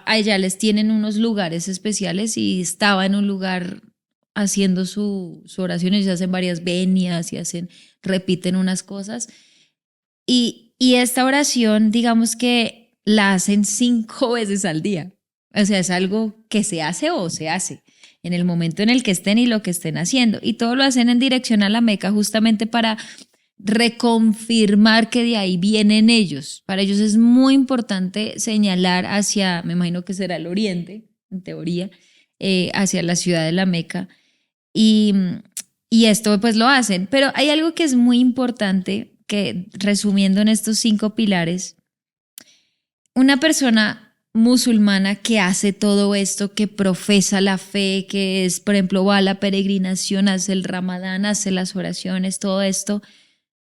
Speaker 1: allá les tienen unos lugares especiales y estaba en un lugar haciendo su oración. Ellos hacen varias venias y repiten unas cosas. Y esta oración, digamos que la hacen 5 veces al día. O sea, es algo que se hace o se hace en el momento en el que estén y lo que estén haciendo. Y todo lo hacen en dirección a la Meca justamente para reconfirmar que de ahí vienen ellos. Para ellos es muy importante señalar hacia, me imagino que será el oriente, en teoría, hacia la ciudad de la Meca. Y esto pues lo hacen. Pero hay algo que es muy importante, que resumiendo en estos 5 pilares, una persona musulmana que hace todo esto, que profesa la fe, que es, por ejemplo, va a la peregrinación, hace el Ramadán, hace las oraciones, todo esto,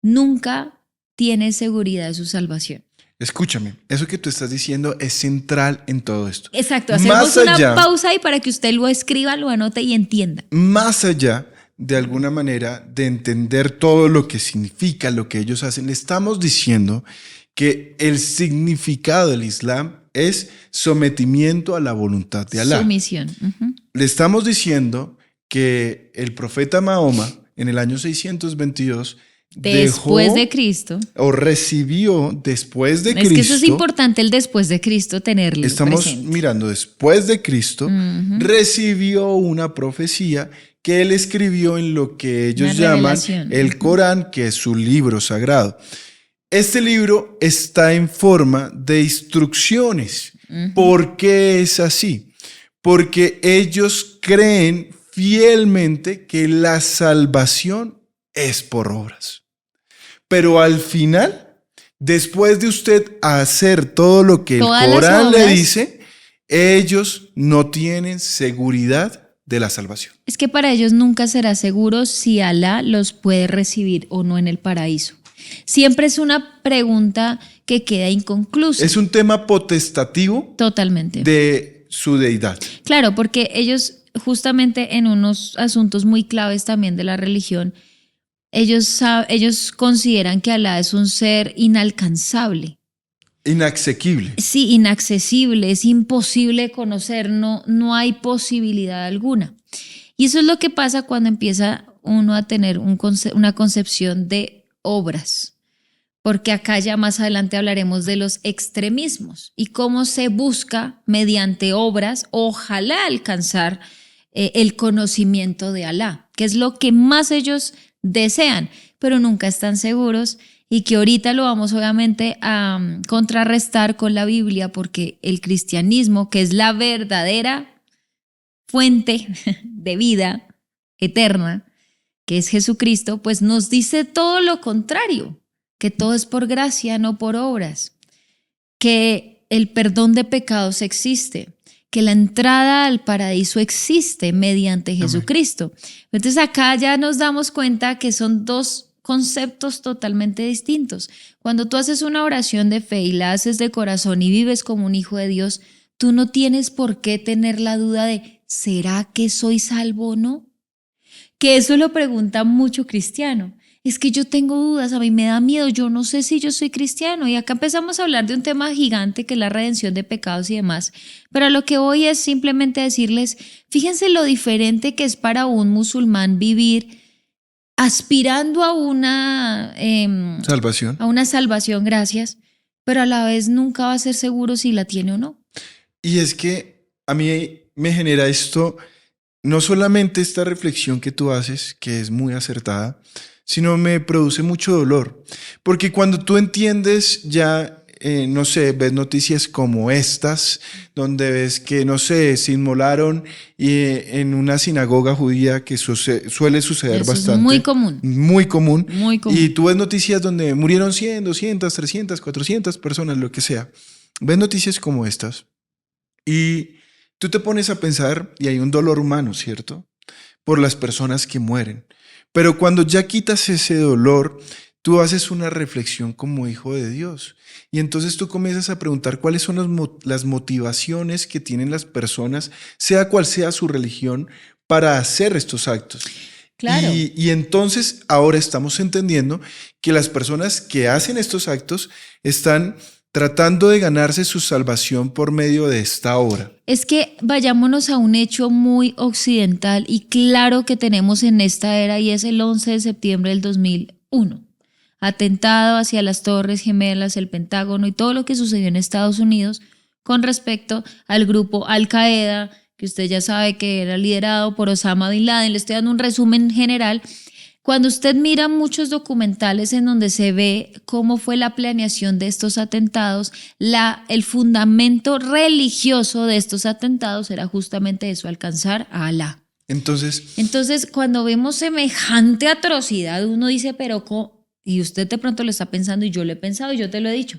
Speaker 1: nunca tiene seguridad de su salvación.
Speaker 2: Escúchame, eso que tú estás diciendo es central en todo esto.
Speaker 1: Exacto, hacemos una pausa ahí para que usted lo escriba, lo anote y entienda.
Speaker 2: Más allá de alguna manera de entender todo lo que significa lo que ellos hacen, le estamos diciendo que el significado del Islam es sometimiento a la voluntad de Alá.
Speaker 1: Sumisión.
Speaker 2: Le estamos diciendo que el profeta Mahoma en el año 622
Speaker 1: después de Cristo,
Speaker 2: o recibió después de Cristo.
Speaker 1: Es que eso es importante, el después de Cristo, tenerlo
Speaker 2: Estamos
Speaker 1: presente.
Speaker 2: mirando después de Cristo, recibió una profecía que él escribió en lo que ellos llaman el Corán, que es su libro sagrado. Este libro está en forma de instrucciones. ¿Por qué es así? Porque ellos creen fielmente que la salvación es por obras. Pero al final, después de usted hacer todo lo que el Corán le dice, ellos no tienen seguridad de la salvación.
Speaker 1: Es que para ellos nunca será seguro si Alá los puede recibir o no en el paraíso. Siempre es una pregunta que queda inconclusa.
Speaker 2: Es un tema potestativo.
Speaker 1: Totalmente.
Speaker 2: De su deidad.
Speaker 1: Claro, porque ellos justamente en unos asuntos muy claves también de la religión, ellos consideran que Alá es un ser inalcanzable.
Speaker 2: Inaccesible.
Speaker 1: Sí, inaccesible, es imposible conocer, no hay posibilidad alguna. Y eso es lo que pasa cuando empieza uno a tener una concepción de obras. Porque acá ya más adelante hablaremos de los extremismos y cómo se busca mediante obras, ojalá alcanzar el conocimiento de Alá, que es lo que más ellos desean, pero nunca están seguros, y que ahorita lo vamos obviamente a contrarrestar con la Biblia, porque el cristianismo, que es la verdadera fuente de vida eterna, que es Jesucristo, pues nos dice todo lo contrario, que todo es por gracia, no por obras, que el perdón de pecados existe, que la entrada al paraíso existe mediante Jesucristo. Entonces acá ya nos damos cuenta que son 2 conceptos totalmente distintos. Cuando tú haces una oración de fe y la haces de corazón y vives como un hijo de Dios, tú no tienes por qué tener la duda de ¿será que soy salvo o no? Que eso lo pregunta mucho cristiano. Es que yo tengo dudas, a mí me da miedo, yo no sé si yo soy cristiano. Y acá empezamos a hablar de un tema gigante que es la redención de pecados y demás. Pero a lo que voy es simplemente decirles, fíjense lo diferente que es para un musulmán vivir aspirando a una
Speaker 2: salvación.
Speaker 1: A una salvación, gracias, pero a la vez nunca va a ser seguro si la tiene o no.
Speaker 2: Y es que a mí me genera esto, no solamente esta reflexión que tú haces, que es muy acertada, sino me produce mucho dolor. Porque cuando tú entiendes ya, no sé, ves noticias como estas, donde ves que, no sé, se inmolaron en una sinagoga judía, que suele suceder
Speaker 1: eso
Speaker 2: bastante.
Speaker 1: Es muy común.
Speaker 2: Muy común.
Speaker 1: Muy común.
Speaker 2: Y tú ves noticias donde murieron 100, 200, 300, 400 personas, lo que sea. Ves noticias como estas y tú te pones a pensar y hay un dolor humano, ¿cierto? Por las personas que mueren. Pero cuando ya quitas ese dolor, tú haces una reflexión como hijo de Dios. Y entonces tú comienzas a preguntar cuáles son las motivaciones que tienen las personas, sea cual sea su religión, para hacer estos actos.
Speaker 1: Claro.
Speaker 2: Y entonces ahora estamos entendiendo que las personas que hacen estos actos están tratando de ganarse su salvación por medio de esta obra.
Speaker 1: Es que vayámonos a un hecho muy occidental y claro que tenemos en esta era, y es el 11 de septiembre del 2001. Atentado hacia las Torres Gemelas, el Pentágono y todo lo que sucedió en Estados Unidos con respecto al grupo Al-Qaeda, que usted ya sabe que era liderado por Osama Bin Laden. Le estoy dando un resumen general. Cuando usted mira muchos documentales en donde se ve cómo fue la planeación de estos atentados, el fundamento religioso de estos atentados era justamente eso, alcanzar a Alá. Entonces, cuando vemos semejante atrocidad, uno dice, pero ¿cómo? Y usted de pronto lo está pensando, y yo lo he pensado, y yo te lo he dicho,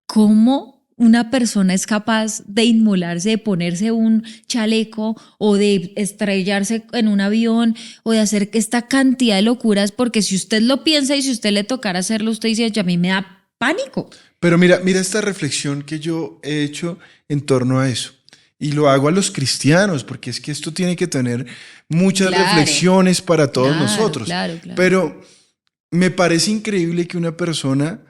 Speaker 1: ¿cómo una persona es capaz de inmolarse, de ponerse un chaleco o de estrellarse en un avión o de hacer esta cantidad de locuras? Porque si usted lo piensa y si usted le tocara hacerlo, usted dice, a mí me da pánico.
Speaker 2: Pero mira esta reflexión que yo he hecho en torno a eso. Y lo hago a los cristianos, porque es que esto tiene que tener muchas reflexiones para todos nosotros.
Speaker 1: Claro.
Speaker 2: Pero me parece increíble que una persona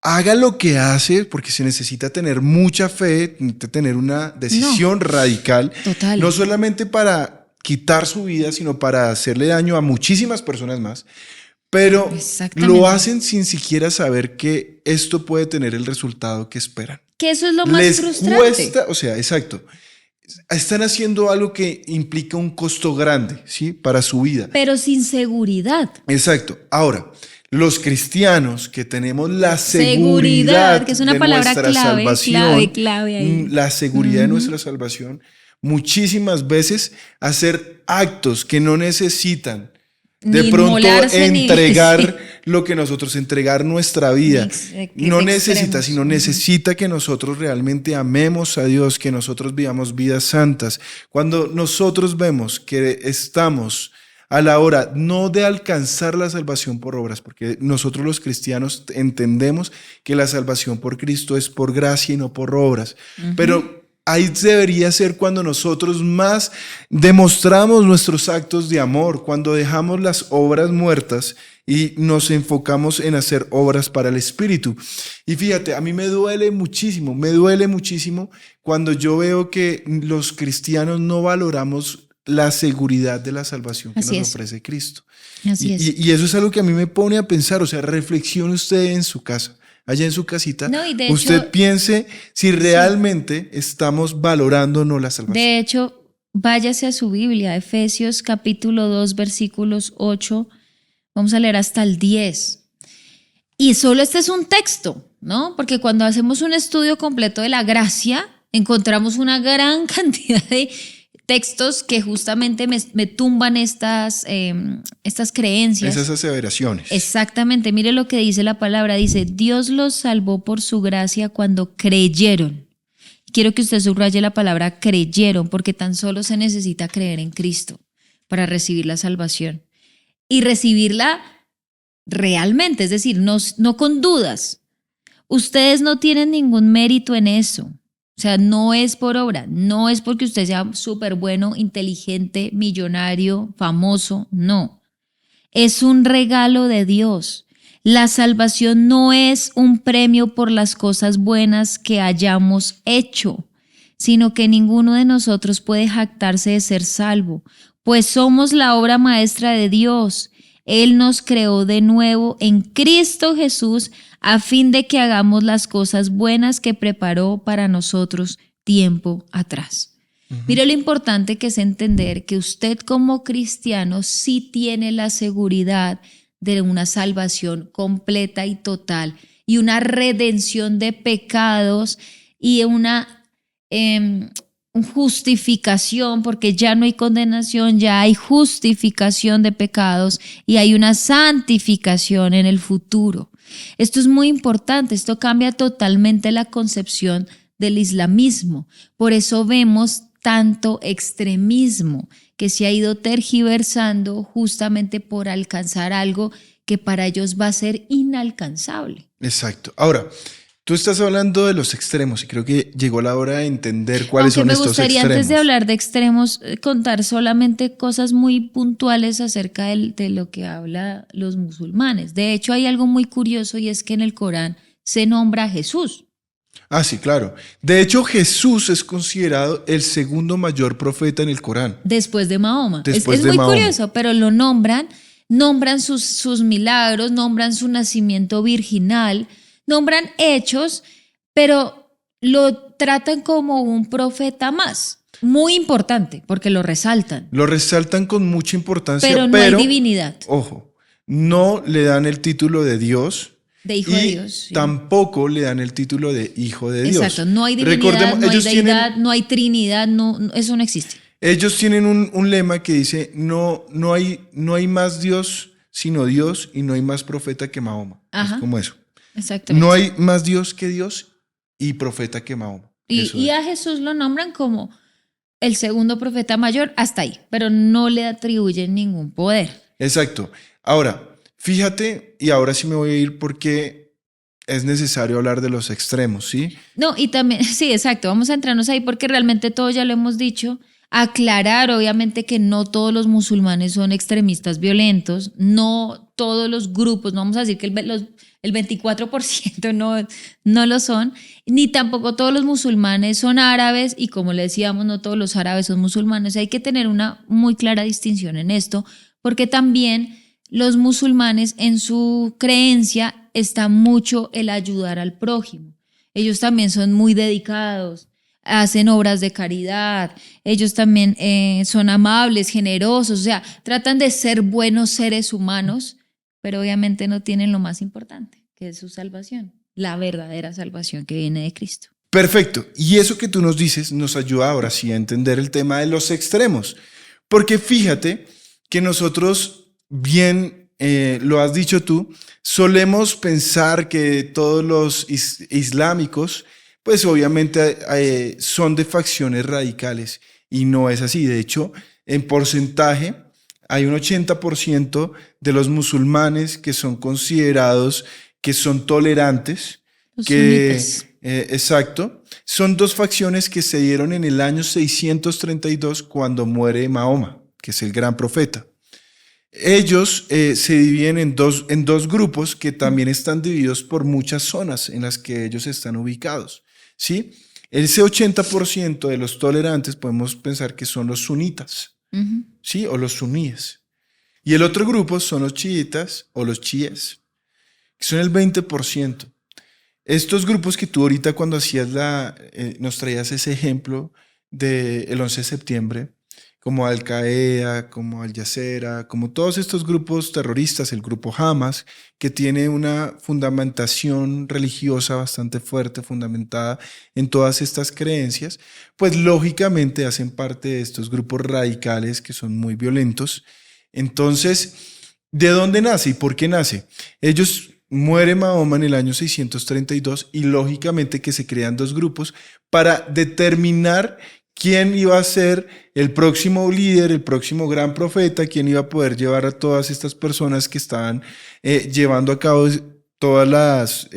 Speaker 2: haga lo que hace, porque se necesita tener mucha fe, tener una decisión radical,
Speaker 1: total.
Speaker 2: No solamente para quitar su vida, sino para hacerle daño a muchísimas personas más, pero lo hacen sin siquiera saber que esto puede tener el resultado que esperan.
Speaker 1: Que eso es lo más frustrante.
Speaker 2: Cuesta, exacto. Están haciendo algo que implica un costo grande, ¿sí? Para su vida.
Speaker 1: Pero sin seguridad.
Speaker 2: Exacto. Ahora, los cristianos que tenemos la seguridad
Speaker 1: que es una palabra clave ahí.
Speaker 2: La seguridad de nuestra salvación, muchísimas veces hacer actos que no necesitan de pronto entregar lo que nosotros, entregar nuestra vida. No necesita, sino necesita que nosotros realmente amemos a Dios, que nosotros vivamos vidas santas. Cuando nosotros vemos que estamos a la hora no de alcanzar la salvación por obras, porque nosotros los cristianos entendemos que la salvación por Cristo es por gracia y no por obras, pero ahí debería ser cuando nosotros más demostramos nuestros actos de amor, cuando dejamos las obras muertas y nos enfocamos en hacer obras para el Espíritu. Y fíjate, a mí me duele muchísimo cuando yo veo que los cristianos no valoramos la seguridad de la salvación que nos ofrece Cristo.
Speaker 1: Así es.
Speaker 2: Y eso es algo que a mí me pone a pensar, o sea, reflexione usted en su casa. Allá en su casita, usted piense si realmente estamos valorando o no la salvación.
Speaker 1: De hecho, váyase a su Biblia, Efesios capítulo 2, versículos 8, vamos a leer hasta el 10. Y solo este es un texto, ¿no? Porque cuando hacemos un estudio completo de la gracia, encontramos una gran cantidad de textos que justamente me tumban estas creencias.
Speaker 2: Esas aseveraciones.
Speaker 1: Exactamente, mire lo que dice la palabra, dice, Dios los salvó por su gracia cuando creyeron. Quiero que usted subraye la palabra creyeron, porque tan solo se necesita creer en Cristo para recibir la salvación. Y recibirla realmente, es decir, no con dudas. Ustedes no tienen ningún mérito en eso. O sea, no es por obra, no es porque usted sea súper bueno, inteligente, millonario, famoso, no. Es un regalo de Dios. La salvación no es un premio por las cosas buenas que hayamos hecho, sino que ninguno de nosotros puede jactarse de ser salvo, pues somos la obra maestra de Dios. Él nos creó de nuevo en Cristo Jesús a fin de que hagamos las cosas buenas que preparó para nosotros tiempo atrás. Mire lo importante que es entender que usted como cristiano sí tiene la seguridad de una salvación completa y total y una redención de pecados y una justificación, porque ya no hay condenación, ya hay justificación de pecados y hay una santificación en el futuro. Esto es muy importante, esto cambia totalmente la concepción del islamismo. Por eso vemos tanto extremismo que se ha ido tergiversando justamente por alcanzar algo que para ellos va a ser inalcanzable.
Speaker 2: Exacto. Ahora, tú estás hablando de los extremos y creo que llegó la hora de entender cuáles son estos extremos.
Speaker 1: Aunque me gustaría antes de hablar de extremos contar solamente cosas muy puntuales acerca de lo que habla los musulmanes. De hecho, hay algo muy curioso y es que en el Corán se nombra a Jesús.
Speaker 2: Ah, sí, claro. De hecho, Jesús es considerado el segundo mayor profeta en el Corán.
Speaker 1: Después de Mahoma.
Speaker 2: Después
Speaker 1: Es
Speaker 2: de
Speaker 1: muy
Speaker 2: Mahoma.
Speaker 1: curioso, pero lo nombran sus milagros, nombran su nacimiento virginal, nombran hechos, pero lo tratan como un profeta más. Muy importante, porque lo resaltan.
Speaker 2: Lo resaltan con mucha importancia,
Speaker 1: Pero no hay divinidad.
Speaker 2: Ojo, no le dan el título de Dios.
Speaker 1: De hijo de Dios. Sí.
Speaker 2: Tampoco le dan el título de hijo de Dios.
Speaker 1: Exacto, no hay divinidad, no hay deidad, no hay trinidad, eso no existe.
Speaker 2: Ellos tienen un lema que dice, no hay más Dios sino Dios y no hay más profeta que Mahoma.
Speaker 1: Ajá.
Speaker 2: Es como eso.
Speaker 1: Exactamente.
Speaker 2: No hay más Dios que Dios y profeta que Mahoma.
Speaker 1: Y a Jesús lo nombran como el segundo profeta mayor, hasta ahí, pero no le atribuyen ningún poder.
Speaker 2: Exacto. Ahora, fíjate, y ahora sí me voy a ir porque es necesario hablar de los extremos, ¿sí?
Speaker 1: No, y también, sí, exacto, vamos a entrarnos ahí porque realmente todo ya lo hemos dicho. Aclarar, obviamente, que no todos los musulmanes son extremistas violentos, no todos los grupos, no vamos a decir que el 24% no lo son, ni tampoco todos los musulmanes son árabes y como le decíamos, no todos los árabes son musulmanes. Hay que tener una muy clara distinción en esto, porque también los musulmanes en su creencia está mucho el ayudar al prójimo. Ellos también son muy dedicados, hacen obras de caridad, ellos también son amables, generosos, o sea, tratan de ser buenos seres humanos, pero obviamente no tienen lo más importante, que es su salvación, la verdadera salvación que viene de Cristo.
Speaker 2: Perfecto. Y eso que tú nos dices nos ayuda ahora sí a entender el tema de los extremos. Porque fíjate que nosotros, bien lo has dicho tú, solemos pensar que todos los islámicos, pues obviamente son de facciones radicales y no es así. De hecho, en porcentaje hay un 80% de los musulmanes que son considerados que son tolerantes.
Speaker 1: Los sunitas.
Speaker 2: Exacto. Son dos facciones que se dieron en el año 632 cuando muere Mahoma, que es el gran profeta. Ellos se dividen en dos grupos que también están divididos por muchas zonas en las que ellos están ubicados, ¿sí? Ese 80% de los tolerantes podemos pensar que son los sunitas, ¿sí? O los suníes. Y el otro grupo son los chiitas o los chiíes, que son el 20%. Estos grupos que tú ahorita cuando hacías nos traías ese ejemplo del 11 de septiembre, como Al-Qaeda, como Al-Jazeera, como todos estos grupos terroristas, el grupo Hamas, que tiene una fundamentación religiosa bastante fuerte, fundamentada en todas estas creencias, pues lógicamente hacen parte de estos grupos radicales que son muy violentos. Entonces, ¿de dónde nace y por qué nace? Muere Mahoma en el año 632 y lógicamente que se crean dos grupos para determinar quién iba a ser el próximo líder, el próximo gran profeta, quién iba a poder llevar a todas estas personas que estaban llevando a cabo todas las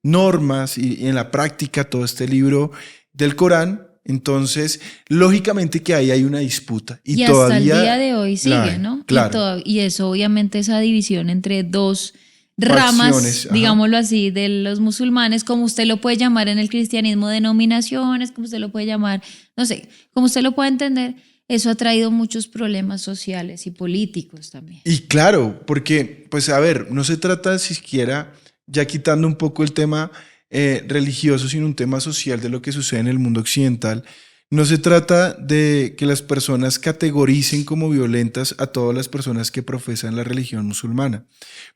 Speaker 2: normas y en la práctica todo este libro del Corán. Entonces, lógicamente que ahí hay una disputa. Y
Speaker 1: hasta el día de hoy sigue, ¿no?
Speaker 2: Claro.
Speaker 1: Y eso, obviamente, esa división entre dos ramas, digámoslo así, de los musulmanes, como usted lo puede llamar en el cristianismo, denominaciones, como usted lo puede llamar, no sé, como usted lo puede entender, eso ha traído muchos problemas sociales y políticos también.
Speaker 2: Y claro, porque, pues a ver, no se trata siquiera, ya quitando un poco el tema religioso, sino un tema social de lo que sucede en el mundo occidental. No se trata de que las personas categoricen como violentas a todas las personas que profesan la religión musulmana.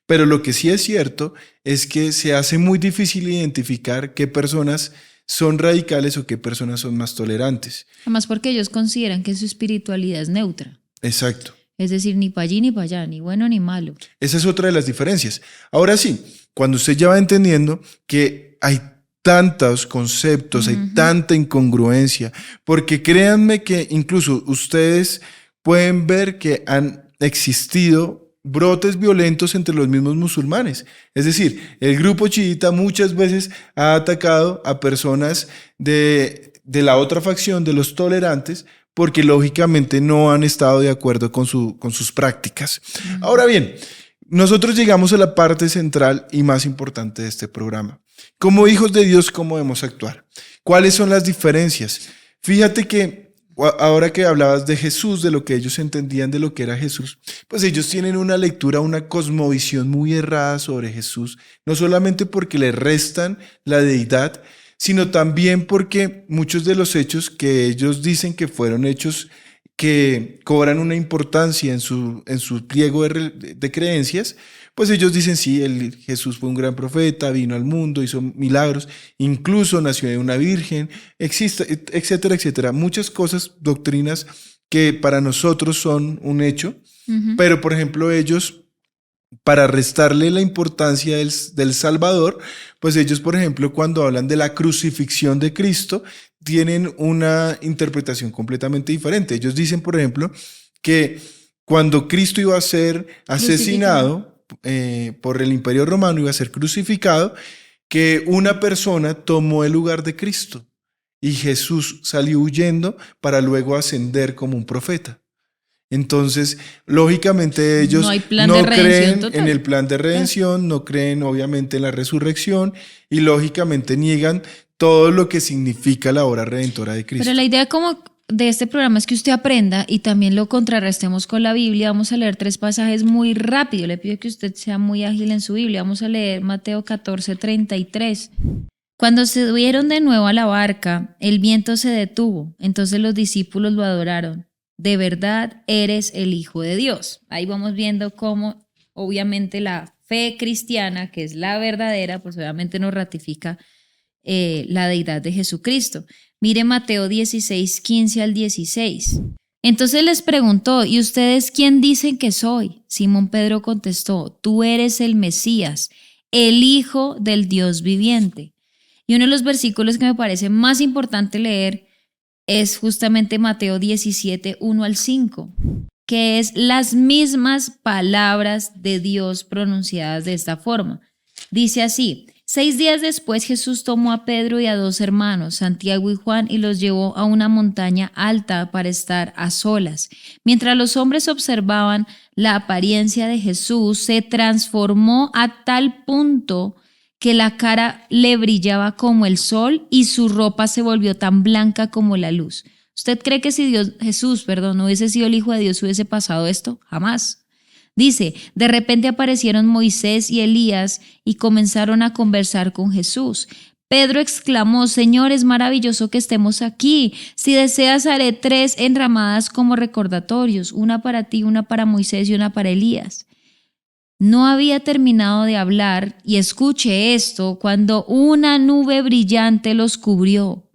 Speaker 2: Pero lo que sí es cierto es que se hace muy difícil identificar qué personas son radicales o qué personas son más tolerantes.
Speaker 1: Además porque ellos consideran que su espiritualidad es neutra.
Speaker 2: Exacto.
Speaker 1: Es decir, ni para allí ni para allá, ni bueno ni malo.
Speaker 2: Esa es otra de las diferencias. Ahora sí, cuando usted ya va entendiendo que hay tantos conceptos, hay tanta incongruencia, porque créanme que incluso ustedes pueden ver que han existido brotes violentos entre los mismos musulmanes. Es decir, el grupo chiita muchas veces ha atacado a personas de la otra facción, de los tolerantes, porque lógicamente no han estado de acuerdo con sus prácticas. Ahora bien, nosotros llegamos a la parte central y más importante de este programa. Como hijos de Dios, ¿cómo debemos actuar? ¿Cuáles son las diferencias? Fíjate que ahora que hablabas de Jesús, de lo que ellos entendían de lo que era Jesús, pues ellos tienen una lectura, una cosmovisión muy errada sobre Jesús, no solamente porque le restan la deidad, sino también porque muchos de los hechos que ellos dicen que fueron hechos que cobran una importancia en su pliego de creencias, pues ellos dicen, sí, Jesús fue un gran profeta, vino al mundo, hizo milagros, incluso nació de una virgen, etcétera, etcétera. Muchas cosas, doctrinas que para nosotros son un hecho, pero por ejemplo ellos, para restarle la importancia del Salvador, pues ellos, por ejemplo, cuando hablan de la crucifixión de Cristo, tienen una interpretación completamente diferente. Ellos dicen, por ejemplo, que cuando Cristo iba a ser asesinado por el Imperio Romano, iba a ser crucificado, que una persona tomó el lugar de Cristo y Jesús salió huyendo para luego ascender como un profeta. Entonces, lógicamente ellos no creen en el plan de redención, no creen obviamente en la resurrección y lógicamente niegan todo lo que significa la obra redentora de Cristo.
Speaker 1: Pero la idea como de este programa es que usted aprenda y también lo contrarrestemos con la Biblia. Vamos a leer 3 pasajes muy rápido. Le pido que usted sea muy ágil en su Biblia. Vamos a leer Mateo 14:33. Cuando se subieron de nuevo a la barca, el viento se detuvo. Entonces los discípulos lo adoraron. De verdad eres el Hijo de Dios. Ahí vamos viendo cómo obviamente la fe cristiana, que es la verdadera, pues obviamente nos ratifica la deidad de Jesucristo. Mire Mateo 16:15 al 16. Entonces les preguntó, ¿y ustedes quién dicen que soy? Simón Pedro contestó, tú eres el Mesías, el Hijo del Dios viviente. Y uno de los versículos que me parece más importante leer es justamente Mateo 17, 1 al 5, que es las mismas palabras de Dios pronunciadas de esta forma. Dice así, 6 días después Jesús tomó a Pedro y a 2 hermanos, Santiago y Juan, y los llevó a una montaña alta para estar a solas. Mientras los hombres observaban, la apariencia de Jesús se transformó a tal punto que la cara le brillaba como el sol y su ropa se volvió tan blanca como la luz. ¿Usted cree que si Jesús no hubiese sido el Hijo de Dios, hubiese pasado esto? Jamás. Dice, de repente aparecieron Moisés y Elías y comenzaron a conversar con Jesús. Pedro exclamó, Señor, es maravilloso que estemos aquí. Si deseas, haré 3 enramadas como recordatorios, una para ti, una para Moisés y una para Elías. No había terminado de hablar, y escuche esto, cuando una nube brillante los cubrió.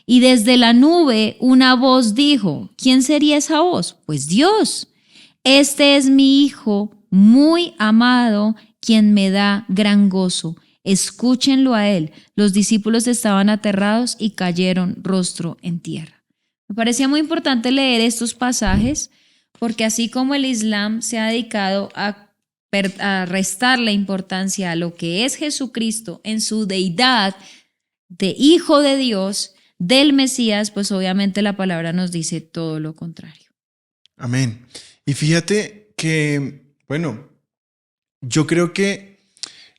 Speaker 1: Y desde la nube una voz dijo, ¿quién sería esa voz? Pues Dios. Este es mi Hijo muy amado, quien me da gran gozo. Escúchenlo a él. Los discípulos estaban aterrados y cayeron rostro en tierra. Me parecía muy importante leer estos pasajes, porque así como el Islam se ha dedicado a restar la importancia a lo que es Jesucristo en su deidad de Hijo de Dios, del Mesías, pues obviamente la palabra nos dice todo lo contrario.
Speaker 2: Amén. Y fíjate que, bueno, yo creo que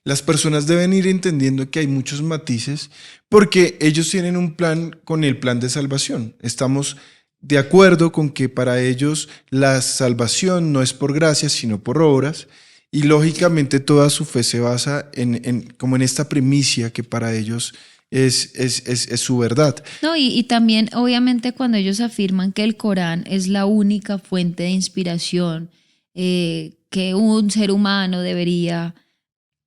Speaker 2: las personas deben ir entendiendo que hay muchos matices porque ellos tienen un plan con el plan de salvación. Estamos de acuerdo con que para ellos la salvación no es por gracia, sino por obras. Y lógicamente toda su fe se basa como en esta primicia que para ellos es su verdad.
Speaker 1: No, y también obviamente cuando ellos afirman que el Corán es la única fuente de inspiración que un ser humano debería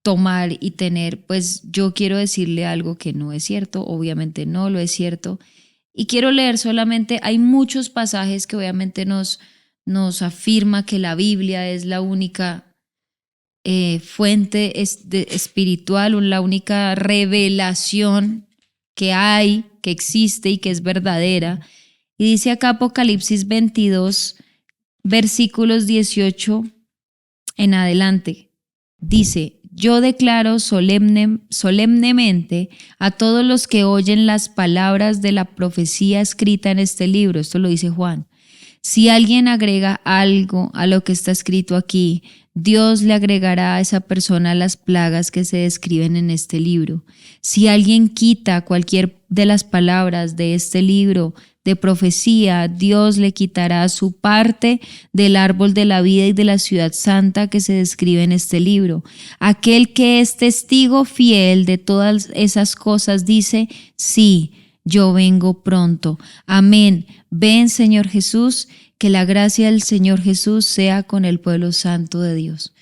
Speaker 1: tomar y tener, pues yo quiero decirle algo que no es cierto, obviamente no lo es cierto. Y quiero leer solamente, hay muchos pasajes que obviamente nos afirma que la Biblia es la única fuente espiritual o la única revelación que hay, que existe y que es verdadera. Y dice acá Apocalipsis 22, versículos 18 en adelante, dice: yo declaro solemnemente a todos los que oyen las palabras de la profecía escrita en este libro, esto lo dice Juan. Si alguien agrega algo a lo que está escrito aquí, Dios le agregará a esa persona las plagas que se describen en este libro. Si alguien quita cualquier de las palabras de este libro de profecía, Dios le quitará su parte del árbol de la vida y de la ciudad santa que se describe en este libro. Aquel que es testigo fiel de todas esas cosas dice: sí, yo vengo pronto. Amén. Ven, Señor Jesús. Que la gracia del Señor Jesús sea con el pueblo santo de Dios.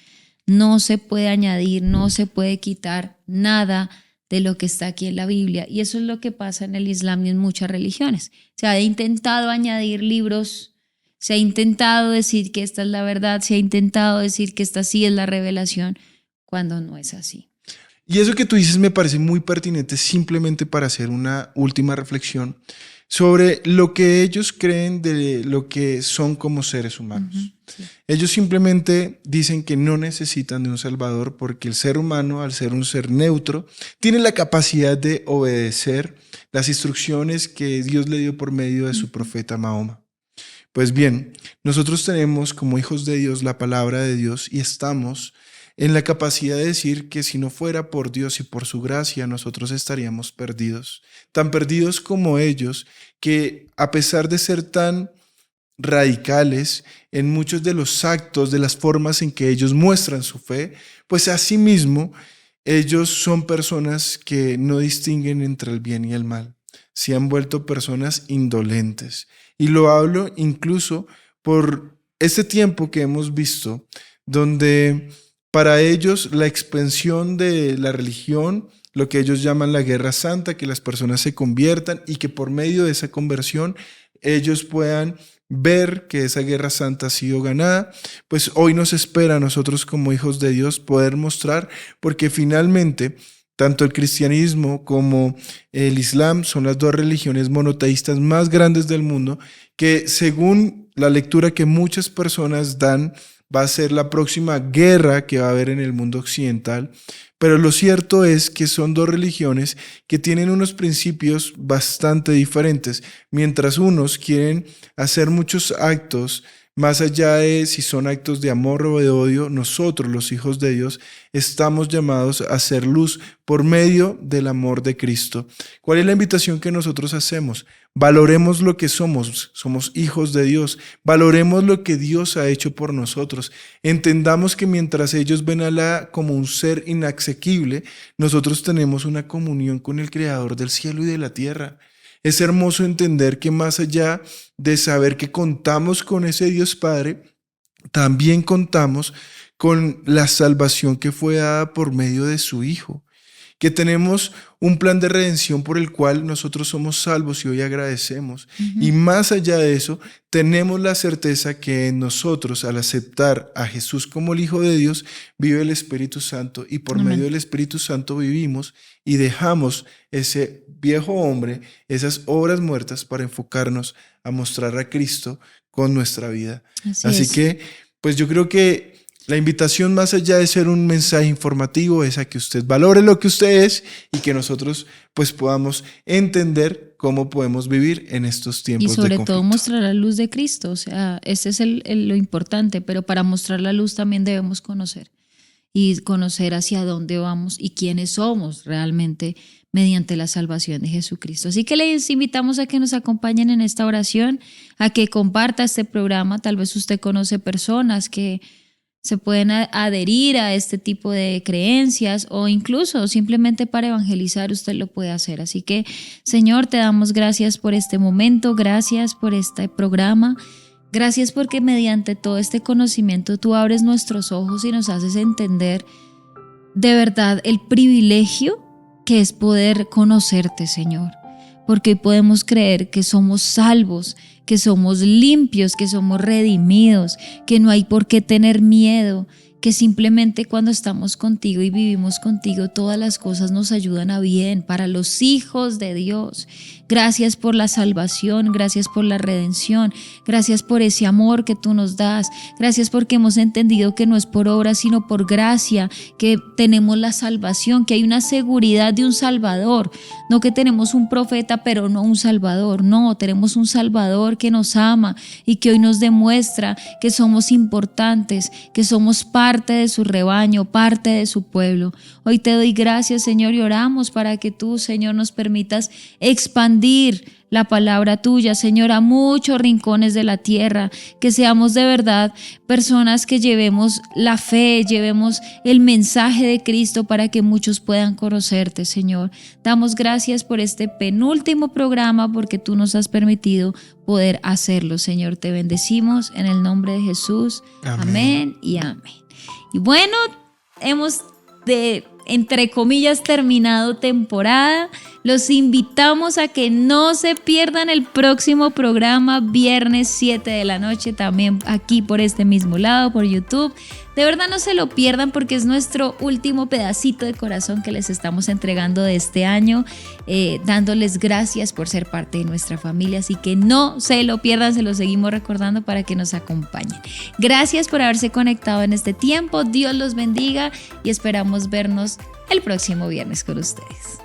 Speaker 1: No se puede añadir, no se puede quitar nada de lo que está aquí en la Biblia. Y eso es lo que pasa en el Islam y en muchas religiones. Se ha intentado añadir libros, se ha intentado decir que esta es la verdad, se ha intentado decir que esta sí es la revelación, cuando no es así.
Speaker 2: Y eso que tú dices me parece muy pertinente, simplemente para hacer una última reflexión sobre lo que ellos creen de lo que son como seres humanos. Sí. Ellos simplemente dicen que no necesitan de un salvador porque el ser humano, al ser un ser neutro, tiene la capacidad de obedecer las instrucciones que Dios le dio por medio de su profeta Mahoma. Pues bien, nosotros tenemos como hijos de Dios la palabra de Dios y estamos en la capacidad de decir que si no fuera por Dios y por su gracia, nosotros estaríamos perdidos. Tan perdidos como ellos, que a pesar de ser tan radicales en muchos de los actos, de las formas en que ellos muestran su fe, pues asimismo ellos son personas que no distinguen entre el bien y el mal. Se han vuelto personas indolentes. Y lo hablo incluso por este tiempo que hemos visto, donde para ellos la expansión de la religión, lo que ellos llaman la guerra santa, que las personas se conviertan y que por medio de esa conversión ellos puedan ver que esa guerra santa ha sido ganada, pues hoy nos espera a nosotros como hijos de Dios poder mostrar, porque finalmente tanto el cristianismo como el islam son las dos religiones monoteístas más grandes del mundo, que según la lectura que muchas personas dan, va a ser la próxima guerra que va a haber en el mundo occidental, pero lo cierto es que son dos religiones que tienen unos principios bastante diferentes. Mientras unos quieren hacer muchos actos, más allá de si son actos de amor o de odio, nosotros, los hijos de Dios, estamos llamados a hacer luz por medio del amor de Cristo. ¿Cuál es la invitación que nosotros hacemos? Valoremos lo que somos hijos de Dios, valoremos lo que Dios ha hecho por nosotros. Entendamos que mientras ellos ven a Alá como un ser inaccesible, nosotros tenemos una comunión con el Creador del cielo y de la tierra. Es hermoso entender que más allá de saber que contamos con ese Dios Padre, también contamos con la salvación que fue dada por medio de su Hijo, que tenemos un plan de redención por el cual nosotros somos salvos y hoy agradecemos. Y más allá de eso, tenemos la certeza que en nosotros, al aceptar a Jesús como el Hijo de Dios, vive el Espíritu Santo y por medio del Espíritu Santo vivimos y dejamos ese viejo hombre, esas obras muertas para enfocarnos a mostrar a Cristo con nuestra vida. Así que, pues yo creo que la invitación, más allá de ser un mensaje informativo, es a que usted valore lo que usted es y que nosotros pues podamos entender cómo podemos vivir en estos tiempos de conflicto.
Speaker 1: Y sobre todo mostrar la luz de Cristo, o sea, ese es lo importante, pero para mostrar la luz también debemos conocer y conocer hacia dónde vamos y quiénes somos realmente mediante la salvación de Jesucristo. Así que les invitamos a que nos acompañen en esta oración, a que comparta este programa. Tal vez usted conoce personas que se pueden adherir a este tipo de creencias o incluso simplemente para evangelizar usted lo puede hacer. Así que, Señor, te damos gracias por este momento, gracias por este programa, gracias porque mediante todo este conocimiento tú abres nuestros ojos y nos haces entender de verdad el privilegio que es poder conocerte, Señor, porque hoy podemos creer que somos salvos, que somos limpios, que somos redimidos, que no hay por qué tener miedo, que simplemente cuando estamos contigo y vivimos contigo, todas las cosas nos ayudan a bien para los hijos de Dios. Gracias por la salvación, gracias por la redención, gracias por ese amor que tú nos das, gracias porque hemos entendido que no es por obra sino por gracia, que tenemos la salvación, que hay una seguridad de un Salvador, no que tenemos un profeta pero no un Salvador, no, tenemos un Salvador que nos ama y que hoy nos demuestra que somos importantes, que somos parte de su rebaño, parte de su pueblo. Hoy te doy gracias, Señor, y oramos para que tú, Señor, nos permitas expandir la palabra tuya, Señor, a muchos rincones de la tierra, que seamos de verdad personas que llevemos la fe, llevemos el mensaje de Cristo para que muchos puedan conocerte, Señor. Damos gracias por este penúltimo programa porque tú nos has permitido poder hacerlo, Señor. Te bendecimos en el nombre de Jesús. Amén y amén. Y bueno, hemos entre comillas, terminado temporada. Los invitamos a que no se pierdan el próximo programa, viernes 7 de la noche, también aquí por este mismo lado, por YouTube. De verdad no se lo pierdan porque es nuestro último pedacito de corazón que les estamos entregando de este año, dándoles gracias por ser parte de nuestra familia, así que no se lo pierdan, se lo seguimos recordando para que nos acompañen. Gracias por haberse conectado en este tiempo, Dios los bendiga y esperamos vernos el próximo viernes con ustedes.